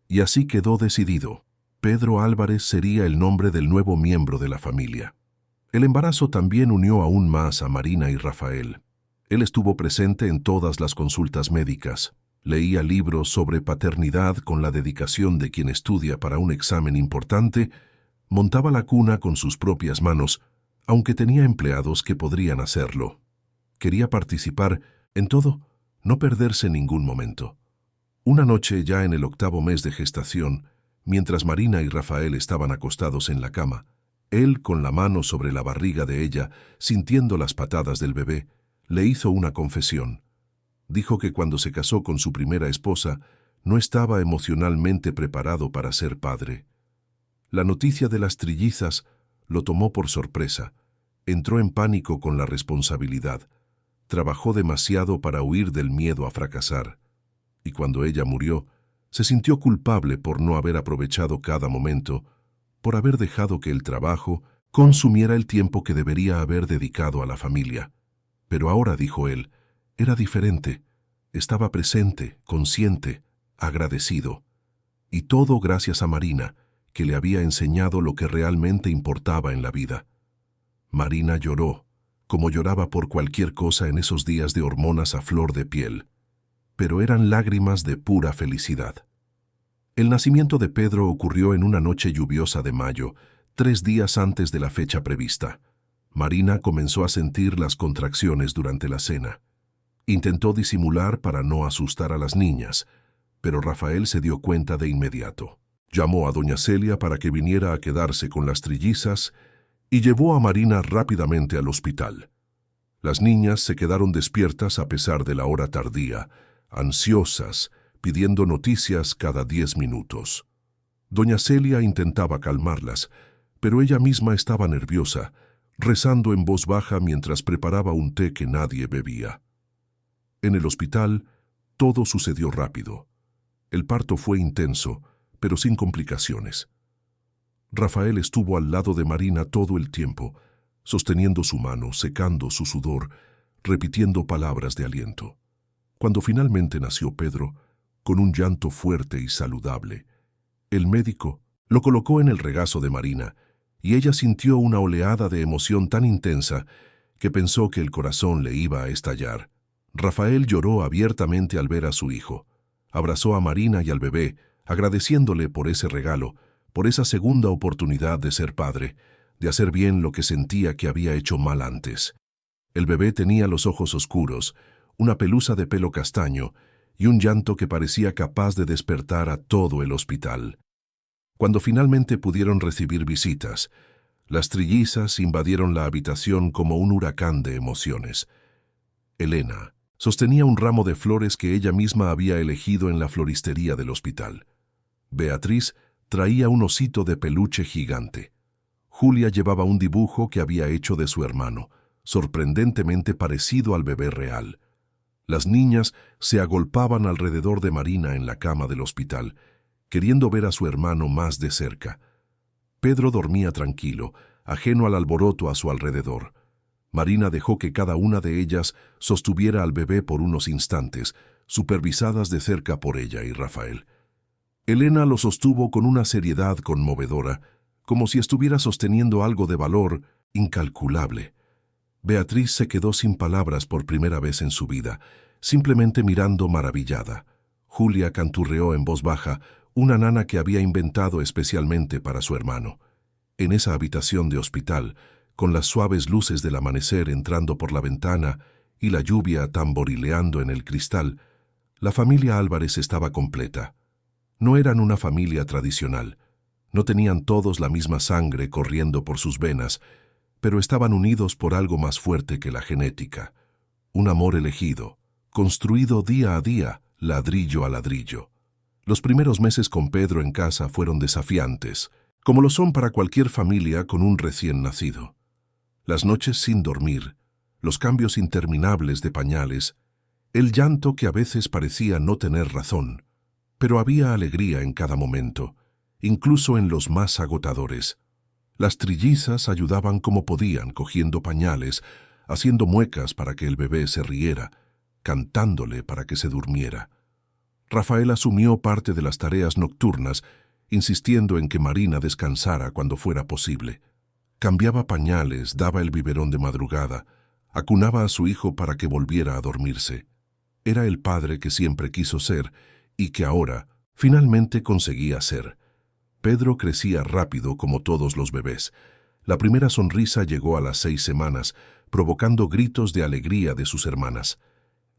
Y así quedó decidido. Pedro Álvarez sería el nombre del nuevo miembro de la familia. El embarazo también unió aún más a Marina y Rafael. Él estuvo presente en todas las consultas médicas. Leía libros sobre paternidad con la dedicación de quien estudia para un examen importante, montaba la cuna con sus propias manos, aunque tenía empleados que podrían hacerlo. Quería participar en todo, no perderse ningún momento. Una noche, ya en el 8º mes de gestación, mientras Marina y Rafael estaban acostados en la cama, él, con la mano sobre la barriga de ella, sintiendo las patadas del bebé, le hizo una confesión. Dijo que cuando se casó con su primera esposa, no estaba emocionalmente preparado para ser padre. La noticia de las trillizas lo tomó por sorpresa. Entró en pánico con la responsabilidad. Trabajó demasiado para huir del miedo a fracasar. Y cuando ella murió, se sintió culpable por no haber aprovechado cada momento, por haber dejado que el trabajo consumiera el tiempo que debería haber dedicado a la familia. Pero ahora, dijo él, era diferente. Estaba presente, consciente, agradecido. Y todo gracias a Marina, que le había enseñado lo que realmente importaba en la vida. Marina lloró, como lloraba por cualquier cosa en esos días de hormonas a flor de piel. Pero eran lágrimas de pura felicidad. El nacimiento de Pedro ocurrió en una noche lluviosa de mayo, 3 días antes de la fecha prevista. Marina comenzó a sentir las contracciones durante la cena. Intentó disimular para no asustar a las niñas, pero Rafael se dio cuenta de inmediato. Llamó a doña Celia para que viniera a quedarse con las trillizas y llevó a Marina rápidamente al hospital. Las niñas se quedaron despiertas a pesar de la hora tardía, ansiosas, pidiendo noticias cada 10 minutos. Doña Celia intentaba calmarlas, pero ella misma estaba nerviosa, rezando en voz baja mientras preparaba un té que nadie bebía. En el hospital, todo sucedió rápido. El parto fue intenso, pero sin complicaciones. Rafael estuvo al lado de Marina todo el tiempo, sosteniendo su mano, secando su sudor, repitiendo palabras de aliento. Cuando finalmente nació Pedro, con un llanto fuerte y saludable, el médico lo colocó en el regazo de Marina, y ella sintió una oleada de emoción tan intensa que pensó que el corazón le iba a estallar. Rafael lloró abiertamente al ver a su hijo. Abrazó a Marina y al bebé, agradeciéndole por ese regalo, por esa segunda oportunidad de ser padre, de hacer bien lo que sentía que había hecho mal antes. El bebé tenía los ojos oscuros, una pelusa de pelo castaño y un llanto que parecía capaz de despertar a todo el hospital. Cuando finalmente pudieron recibir visitas, las trillizas invadieron la habitación como un huracán de emociones. Elena sostenía un ramo de flores que ella misma había elegido en la floristería del hospital. Beatriz traía un osito de peluche gigante. Julia llevaba un dibujo que había hecho de su hermano, sorprendentemente parecido al bebé real. Las niñas se agolpaban alrededor de Marina en la cama del hospital, queriendo ver a su hermano más de cerca. Pedro dormía tranquilo, ajeno al alboroto a su alrededor. Marina dejó que cada una de ellas sostuviera al bebé por unos instantes, supervisadas de cerca por ella y Rafael. Elena lo sostuvo con una seriedad conmovedora, como si estuviera sosteniendo algo de valor incalculable. Beatriz se quedó sin palabras por primera vez en su vida, simplemente mirando maravillada. Julia canturreó en voz baja, una nana que había inventado especialmente para su hermano. En esa habitación de hospital, con las suaves luces del amanecer entrando por la ventana y la lluvia tamborileando en el cristal, la familia Álvarez estaba completa. No eran una familia tradicional. No tenían todos la misma sangre corriendo por sus venas, pero estaban unidos por algo más fuerte que la genética. Un amor elegido, construido día a día, ladrillo a ladrillo. Los primeros meses con Pedro en casa fueron desafiantes, como lo son para cualquier familia con un recién nacido. Las noches sin dormir, los cambios interminables de pañales, el llanto que a veces parecía no tener razón, pero había alegría en cada momento, incluso en los más agotadores. Las trillizas ayudaban como podían, cogiendo pañales, haciendo muecas para que el bebé se riera, cantándole para que se durmiera. Rafael asumió parte de las tareas nocturnas, insistiendo en que Marina descansara cuando fuera posible. Cambiaba pañales, daba el biberón de madrugada, acunaba a su hijo para que volviera a dormirse. Era el padre que siempre quiso ser y que ahora finalmente conseguía ser. Pedro crecía rápido como todos los bebés. La primera sonrisa llegó a las 6 semanas, provocando gritos de alegría de sus hermanas.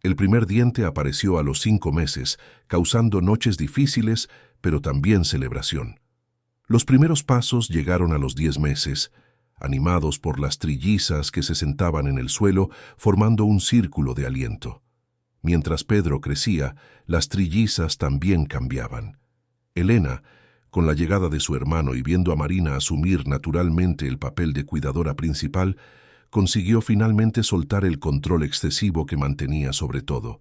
El primer diente apareció a los 5 meses, causando noches difíciles, pero también celebración. Los primeros pasos llegaron a los 10 meses, animados por las trillizas que se sentaban en el suelo formando un círculo de aliento. Mientras Pedro crecía, las trillizas también cambiaban. Elena, con la llegada de su hermano y viendo a Marina asumir naturalmente el papel de cuidadora principal, consiguió finalmente soltar el control excesivo que mantenía sobre todo.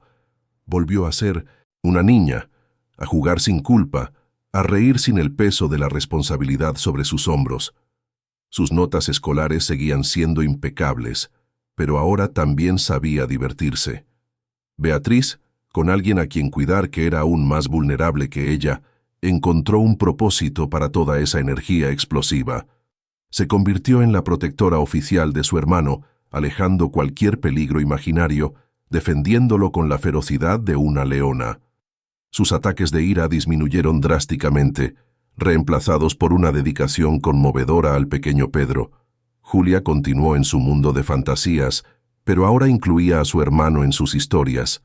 Volvió a ser una niña, a jugar sin culpa, a reír sin el peso de la responsabilidad sobre sus hombros. Sus notas escolares seguían siendo impecables, pero ahora también sabía divertirse. Beatriz, con alguien a quien cuidar que era aún más vulnerable que ella, encontró un propósito para toda esa energía explosiva. Se convirtió en la protectora oficial de su hermano, alejando cualquier peligro imaginario, defendiéndolo con la ferocidad de una leona. Sus ataques de ira disminuyeron drásticamente, reemplazados por una dedicación conmovedora al pequeño Pedro. Julia continuó en su mundo de fantasías, pero ahora incluía a su hermano en sus historias.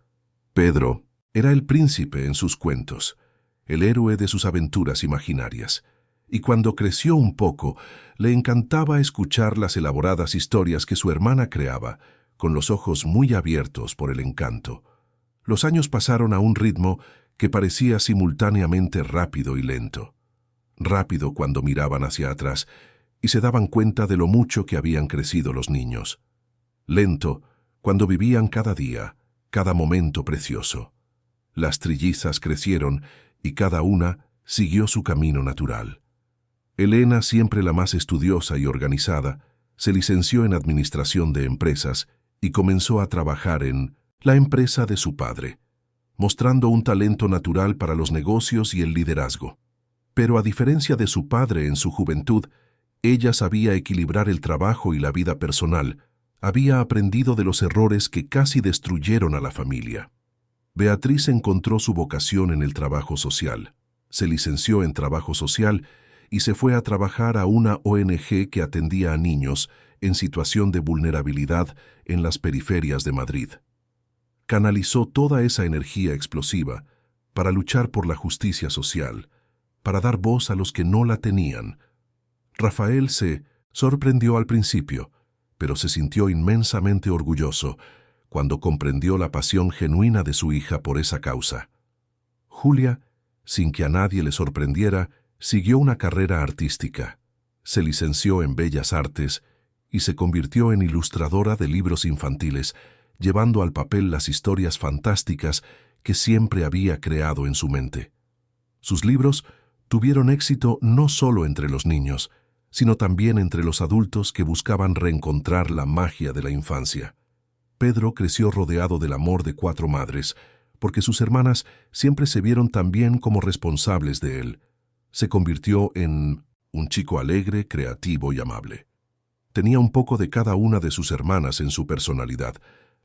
Pedro era el príncipe en sus cuentos, el héroe de sus aventuras imaginarias. Y cuando creció un poco, le encantaba escuchar las elaboradas historias que su hermana creaba, con los ojos muy abiertos por el encanto. Los años pasaron a un ritmo que parecía simultáneamente rápido y lento. rápido cuando miraban hacia atrás y se daban cuenta de lo mucho que habían crecido los niños. Lento cuando vivían cada día, cada momento precioso. Las trillizas crecieron y cada una siguió su camino natural. Elena, siempre la más estudiosa y organizada, se licenció en Administración de Empresas y comenzó a trabajar en la empresa de su padre, mostrando un talento natural para los negocios y el liderazgo. Pero a diferencia de su padre en su juventud, ella sabía equilibrar el trabajo y la vida personal. Había aprendido de los errores que casi destruyeron a la familia. Beatriz encontró su vocación en el trabajo social. Se licenció en trabajo social y se fue a trabajar a una ONG que atendía a niños en situación de vulnerabilidad en las periferias de Madrid. Canalizó toda esa energía explosiva para luchar por la justicia social, para dar voz a los que no la tenían. Rafael se sorprendió al principio, pero se sintió inmensamente orgulloso cuando comprendió la pasión genuina de su hija por esa causa. Julia, sin que a nadie le sorprendiera, siguió una carrera artística. Se licenció en Bellas Artes y se convirtió en ilustradora de libros infantiles, llevando al papel las historias fantásticas que siempre había creado en su mente. Sus libros tuvieron éxito no solo entre los niños, sino también entre los adultos que buscaban reencontrar la magia de la infancia. Pedro creció rodeado del amor de 4 madres, porque sus hermanas siempre se vieron también como responsables de él. Se convirtió en un chico alegre, creativo y amable. Tenía un poco de cada una de sus hermanas en su personalidad: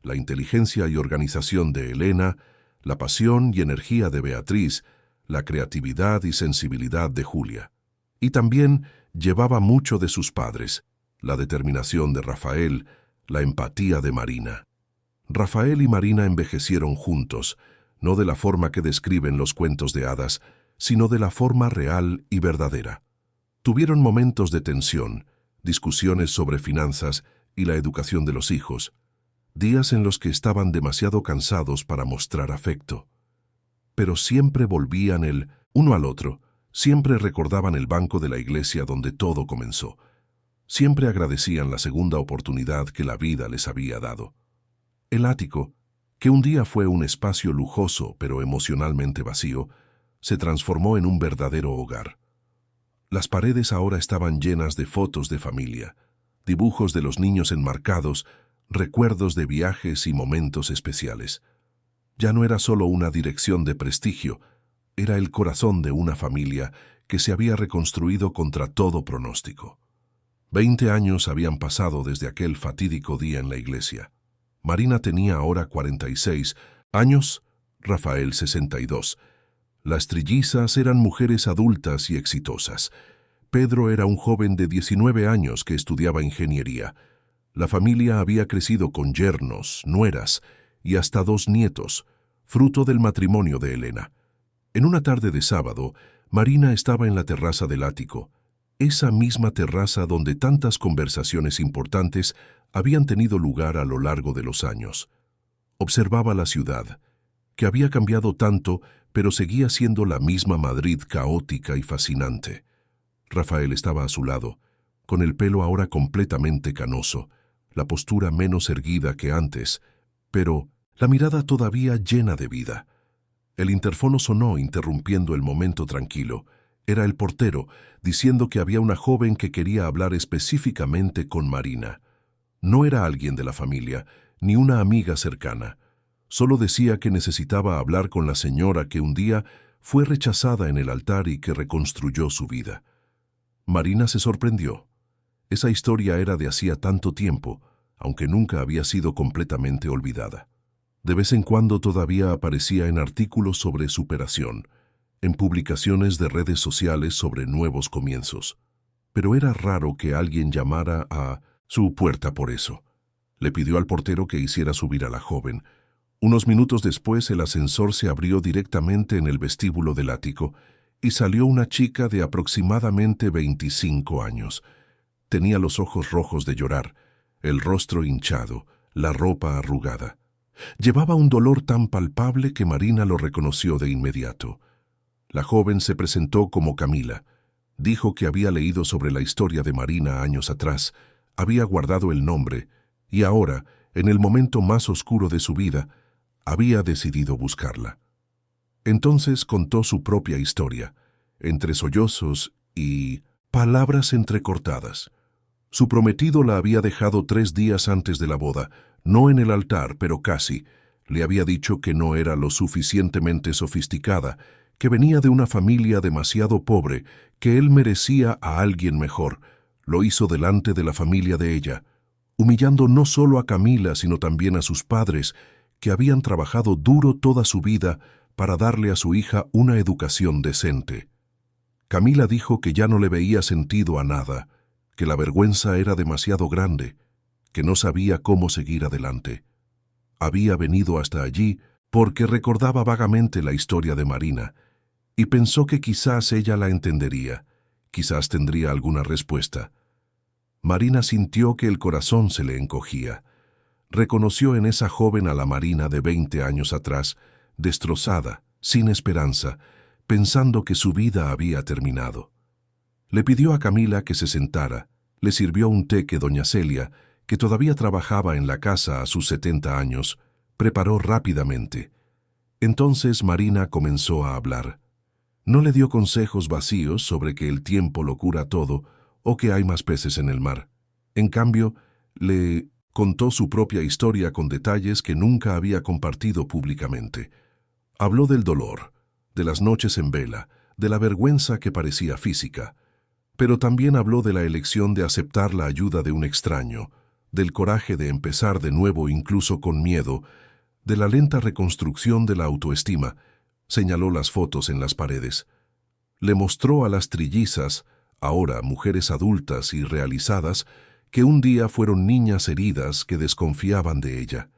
la inteligencia y organización de Elena, la pasión y energía de Beatriz, la creatividad y sensibilidad de Julia. Y también llevaba mucho de sus padres: la determinación de Rafael, la empatía de Marina. Rafael y Marina envejecieron juntos, no de la forma que describen los cuentos de hadas, sino de la forma real y verdadera. Tuvieron momentos de tensión, discusiones sobre finanzas y la educación de los hijos, días en los que estaban demasiado cansados para mostrar afecto. Pero siempre volvían el uno al otro, siempre recordaban el banco de la iglesia donde todo comenzó. Siempre agradecían la segunda oportunidad que la vida les había dado. El ático, que un día fue un espacio lujoso pero emocionalmente vacío, se transformó en un verdadero hogar. Las paredes ahora estaban llenas de fotos de familia, dibujos de los niños enmarcados, recuerdos de viajes y momentos especiales. Ya no era solo una dirección de prestigio, era el corazón de una familia que se había reconstruido contra todo pronóstico. 20 años habían pasado desde aquel fatídico día en la iglesia. Marina tenía ahora 46 años, Rafael 62. Las trillizas eran mujeres adultas y exitosas. Pedro era un joven de 19 años que estudiaba ingeniería. La familia había crecido con yernos, nueras y hasta 2 nietos, fruto del matrimonio de Elena. En una tarde de sábado, Marina estaba en la terraza del ático, esa misma terraza donde tantas conversaciones importantes habían tenido lugar a lo largo de los años. Observaba la ciudad, que había cambiado tanto, pero seguía siendo la misma Madrid caótica y fascinante. Rafael estaba a su lado, con el pelo ahora completamente canoso, la postura menos erguida que antes, pero la mirada todavía llena de vida. El interfono sonó interrumpiendo el momento tranquilo. Era el portero, diciendo que había una joven que quería hablar específicamente con Marina. No era alguien de la familia, ni una amiga cercana. Solo decía que necesitaba hablar con la señora que un día fue rechazada en el altar y que reconstruyó su vida. Marina se sorprendió. Esa historia era de hacía tanto tiempo, aunque nunca había sido completamente olvidada. De vez en cuando todavía aparecía en artículos sobre superación, en publicaciones de redes sociales sobre nuevos comienzos. Pero era raro que alguien llamara a su puerta por eso. Le pidió al portero que hiciera subir a la joven. Unos minutos después el ascensor se abrió directamente en el vestíbulo del ático y salió una chica de aproximadamente 25 años. Tenía los ojos rojos de llorar, el rostro hinchado, la ropa arrugada. Llevaba un dolor tan palpable que Marina lo reconoció de inmediato. La joven se presentó como Camila, Dijo que había leído sobre la historia de Marina años atrás, había guardado el nombre y ahora, en el momento más oscuro de su vida, había decidido buscarla. Entonces contó su propia historia, entre sollozos y palabras entrecortadas. Su prometido la había dejado 3 días antes de la boda, no en el altar, pero casi. Le había dicho que no era lo suficientemente sofisticada, que venía de una familia demasiado pobre, que él merecía a alguien mejor. Lo hizo delante de la familia de ella, humillando no solo a Camila, sino también a sus padres, que habían trabajado duro toda su vida para darle a su hija una educación decente. Camila dijo que ya no le veía sentido a nada, que la vergüenza era demasiado grande, que no sabía cómo seguir adelante. Había venido hasta allí porque recordaba vagamente la historia de Marina y pensó que quizás ella la entendería, quizás tendría alguna respuesta. Marina sintió que el corazón se le encogía. Reconoció en esa joven a la Marina de 20 años atrás, destrozada, sin esperanza, pensando que su vida había terminado. Le pidió a Camila que se sentara, le sirvió un té que doña Celia, que todavía trabajaba en la casa a sus 70 años, preparó rápidamente. Entonces Marina comenzó a hablar. No le dio consejos vacíos sobre que el tiempo lo cura todo o que hay más peces en el mar. En cambio, le contó su propia historia con detalles que nunca había compartido públicamente. Habló del dolor, de las noches en vela, de la vergüenza que parecía física, pero también habló de la elección de aceptar la ayuda de un extraño, del coraje de empezar de nuevo incluso con miedo, de la lenta reconstrucción de la autoestima. Señaló las fotos en las paredes. Le mostró a las trillizas, ahora mujeres adultas y realizadas, que un día fueron niñas heridas que desconfiaban de ella.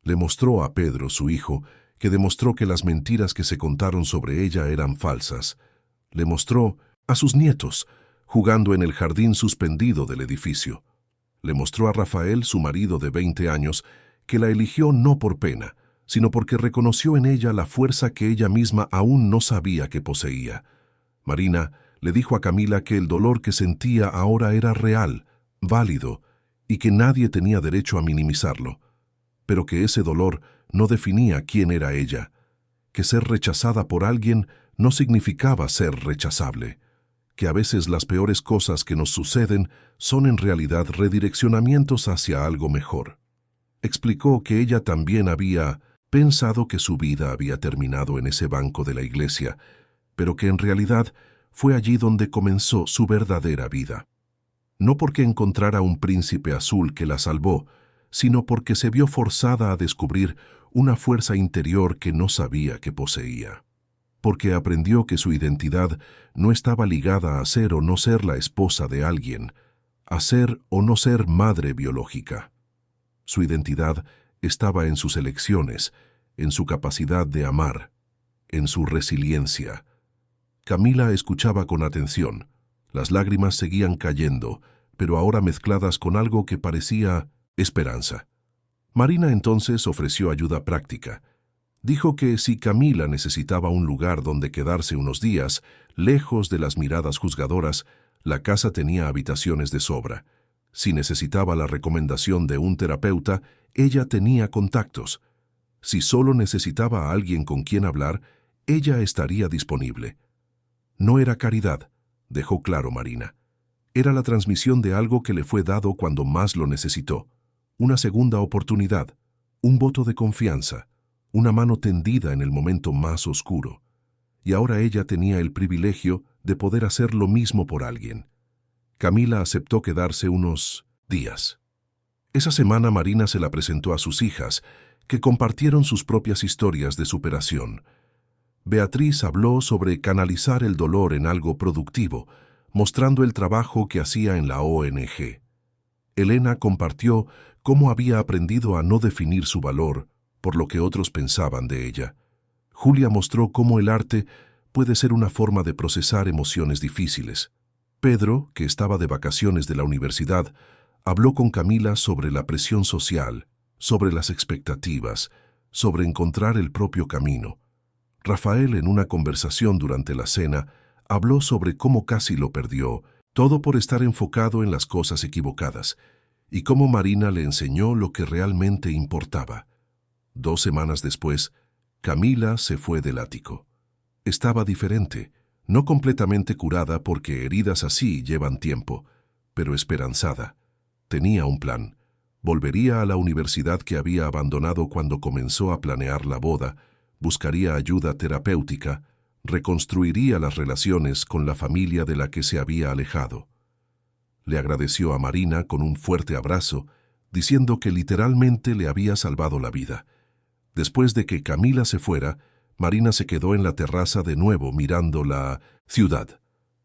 Le mostró a Pedro, su hijo, que demostró que las mentiras que se contaron sobre ella eran falsas. Le mostró a sus nietos, jugando en el jardín suspendido del edificio. Le mostró a Rafael, su marido de 20 años, que la eligió no por pena, sino porque reconoció en ella la fuerza que ella misma aún no sabía que poseía. Marina le dijo a Camila que el dolor que sentía ahora era real, válido, y que nadie tenía derecho a minimizarlo, pero que ese dolor no definía quién era ella, que ser rechazada por alguien no significaba ser rechazable, que a veces las peores cosas que nos suceden son en realidad redireccionamientos hacia algo mejor. Explicó que ella también había pensado que su vida había terminado en ese banco de la iglesia, pero que en realidad fue allí donde comenzó su verdadera vida. No porque encontrara un príncipe azul que la salvó, sino porque se vio forzada a descubrir una fuerza interior que no sabía que poseía. Porque aprendió que su identidad no estaba ligada a ser o no ser la esposa de alguien, a ser o no ser madre biológica. Su identidad estaba en sus elecciones, en su capacidad de amar, en su resiliencia. Camila escuchaba con atención. Las lágrimas seguían cayendo, pero ahora mezcladas con algo que parecía esperanza. Marina entonces ofreció ayuda práctica. Dijo que si Camila necesitaba un lugar donde quedarse unos días, lejos de las miradas juzgadoras, la casa tenía habitaciones de sobra. Si necesitaba la recomendación de un terapeuta, ella tenía contactos. Si solo necesitaba a alguien con quien hablar, ella estaría disponible. No era caridad, dejó claro Marina. Era la transmisión de algo que le fue dado cuando más lo necesitó. Una segunda oportunidad, un voto de confianza, una mano tendida en el momento más oscuro. Y ahora ella tenía el privilegio de poder hacer lo mismo por alguien. Camila aceptó quedarse unos días. Esa semana Marina se la presentó a sus hijas, que compartieron sus propias historias de superación. Beatriz habló sobre canalizar el dolor en algo productivo, mostrando el trabajo que hacía en la ONG. Elena compartió cómo había aprendido a no definir su valor por lo que otros pensaban de ella. Julia mostró cómo el arte puede ser una forma de procesar emociones difíciles. Pedro, que estaba de vacaciones de la universidad, habló con Camila sobre la presión social, sobre las expectativas, sobre encontrar el propio camino. Rafael, en una conversación durante la cena, Habló sobre cómo casi lo perdió, todo por estar enfocado en las cosas equivocadas, y cómo Marina le enseñó lo que realmente importaba. 2 semanas después, Camila se fue del ático. Estaba diferente, no completamente curada porque heridas así llevan tiempo, pero esperanzada. Tenía un plan. Volvería a la universidad que había abandonado cuando comenzó a planear la boda, buscaría ayuda terapéutica, reconstruiría las relaciones con la familia de la que se había alejado. Le agradeció a Marina con un fuerte abrazo, diciendo que literalmente le había salvado la vida. Después de que Camila se fuera, Marina se quedó en la terraza de nuevo mirando la ciudad.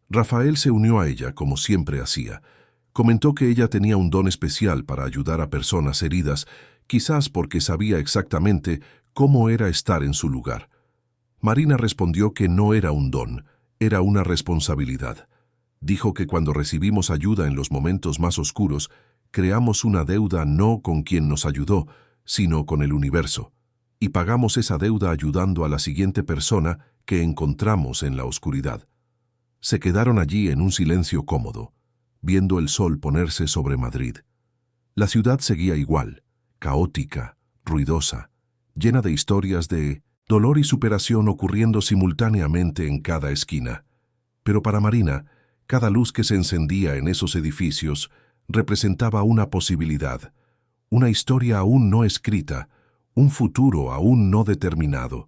Rafael se unió a ella, como siempre hacía. Comentó que ella tenía un don especial para ayudar a personas heridas, quizás porque sabía exactamente cómo era estar en su lugar. Marina respondió que no era un don, era una responsabilidad. Dijo que cuando recibimos ayuda en los momentos más oscuros, creamos una deuda no con quien nos ayudó, sino con el universo, y pagamos esa deuda ayudando a la siguiente persona que encontramos en la oscuridad. Se quedaron allí en un silencio cómodo, viendo el sol ponerse sobre Madrid. La ciudad seguía igual, caótica, ruidosa, llena de historias de dolor y superación ocurriendo simultáneamente en cada esquina. Pero para Marina, cada luz que se encendía en esos edificios representaba una posibilidad, una historia aún no escrita, un futuro aún no determinado.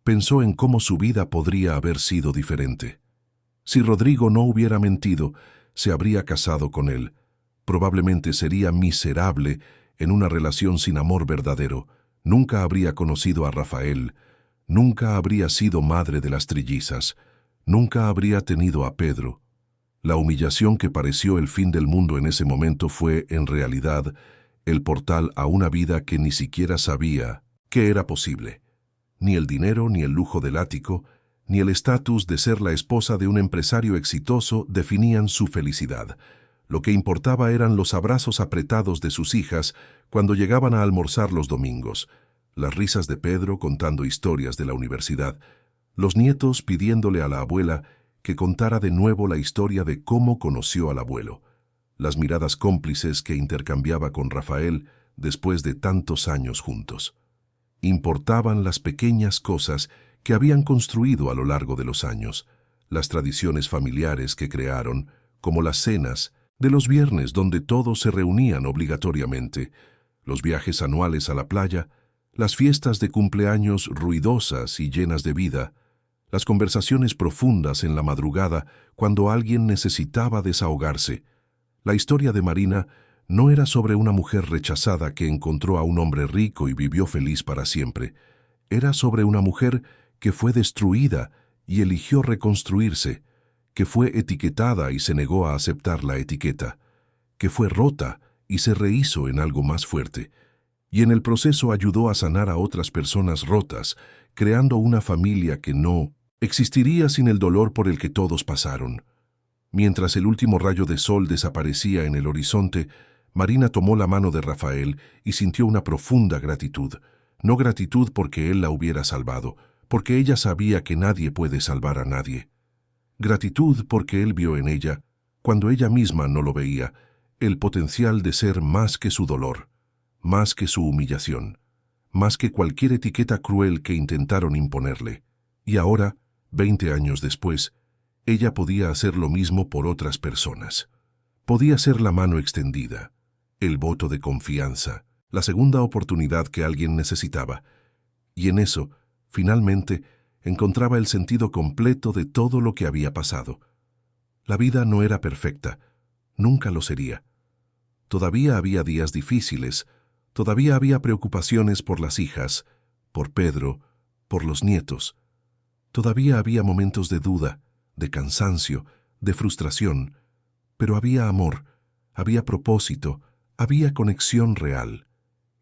Pensó en cómo su vida podría haber sido diferente. Si Rodrigo no hubiera mentido, se habría casado con él. Probablemente sería miserable en una relación sin amor verdadero. Nunca habría conocido a Rafael. Nunca habría sido madre de las trillizas. Nunca habría tenido a Pedro. La humillación que pareció el fin del mundo en ese momento fue, en realidad, el portal a una vida que ni siquiera sabía que era posible. Ni el dinero, ni el lujo del ático, ni el estatus de ser la esposa de un empresario exitoso definían su felicidad. Lo que importaba eran los abrazos apretados de sus hijas cuando llegaban a almorzar los domingos, las risas de Pedro contando historias de la universidad, los nietos pidiéndole a la abuela que contara de nuevo la historia de cómo conoció al abuelo, las miradas cómplices que intercambiaba con Rafael después de tantos años juntos. Importaban las pequeñas cosas que habían construido a lo largo de los años, las tradiciones familiares que crearon, como las cenas de los viernes donde todos se reunían obligatoriamente, los viajes anuales a la playa, las fiestas de cumpleaños ruidosas y llenas de vida, las conversaciones profundas en la madrugada cuando alguien necesitaba desahogarse. La historia de Marina no era sobre una mujer rechazada que encontró a un hombre rico y vivió feliz para siempre. Era sobre una mujer que fue destruida y eligió reconstruirse, que fue etiquetada y se negó a aceptar la etiqueta, que fue rota y se rehizo en algo más fuerte, y en el proceso ayudó a sanar a otras personas rotas, creando una familia que no existiría sin el dolor por el que todos pasaron. Mientras el último rayo de sol desaparecía en el horizonte, Marina tomó la mano de Rafael y sintió una profunda gratitud. No gratitud porque él la hubiera salvado, porque ella sabía que nadie puede salvar a nadie. Gratitud porque él vio en ella, cuando ella misma no lo veía, el potencial de ser más que su dolor, más que su humillación, más que cualquier etiqueta cruel que intentaron imponerle. Y ahora, 20 años después, ella podía hacer lo mismo por otras personas. Podía ser la mano extendida, el voto de confianza, la segunda oportunidad que alguien necesitaba. Y en eso, finalmente, encontraba el sentido completo de todo lo que había pasado. La vida no era perfecta, nunca lo sería. Todavía había días difíciles, todavía había preocupaciones por las hijas, por Pedro, por los nietos. Todavía había momentos de duda, de cansancio, de frustración, pero había amor, había propósito, había conexión real.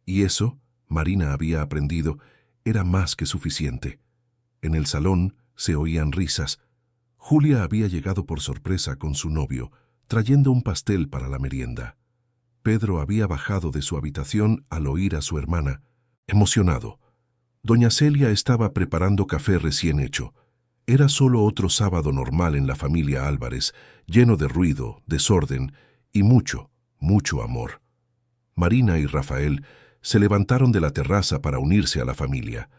Y eso, Marina había aprendido, era más que suficiente. En el salón se oían risas. Julia había llegado por sorpresa con su novio, trayendo un pastel para la merienda. Pedro había bajado de su habitación al oír a su hermana, emocionado. Doña Celia estaba preparando café recién hecho. Era solo otro sábado normal en la familia Álvarez, lleno de ruido, desorden y mucho, mucho amor. Marina y Rafael se levantaron de la terraza para unirse a la familia.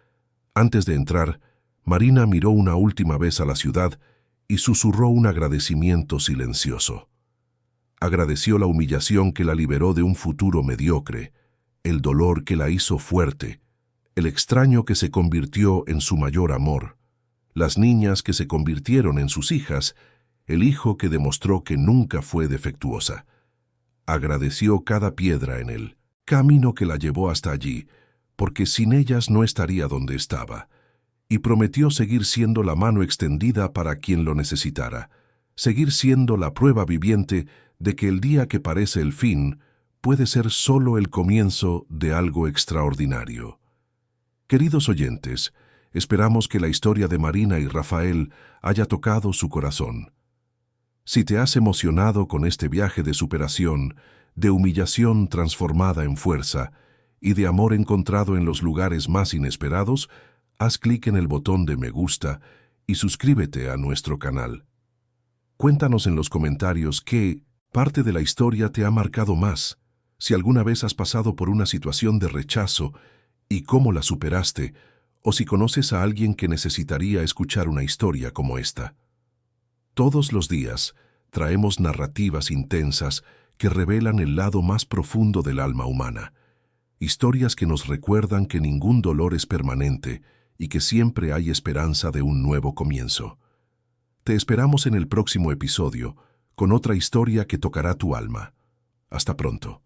Antes de entrar, Marina miró una última vez a la ciudad y susurró un agradecimiento silencioso. Agradeció la humillación que la liberó de un futuro mediocre, el dolor que la hizo fuerte, el extraño que se convirtió en su mayor amor, las niñas que se convirtieron en sus hijas, el hijo que demostró que nunca fue defectuosa. Agradeció cada piedra en el camino que la llevó hasta allí, porque sin ellas no estaría donde estaba, y prometió seguir siendo la mano extendida para quien lo necesitara, seguir siendo la prueba viviente de que el día que parece el fin puede ser solo el comienzo de algo extraordinario. Queridos oyentes, esperamos que la historia de Marina y Rafael haya tocado su corazón. Si te has emocionado con este viaje de superación, de humillación transformada en fuerza y de amor encontrado en los lugares más inesperados, haz clic en el botón de me gusta y suscríbete a nuestro canal. Cuéntanos en los comentarios qué parte de la historia te ha marcado más, si alguna vez has pasado por una situación de rechazo y cómo la superaste, o si conoces a alguien que necesitaría escuchar una historia como esta. Todos los días traemos narrativas intensas que revelan el lado más profundo del alma humana, historias que nos recuerdan que ningún dolor es permanente y que siempre hay esperanza de un nuevo comienzo. Te esperamos en el próximo episodio con otra historia que tocará tu alma. Hasta pronto.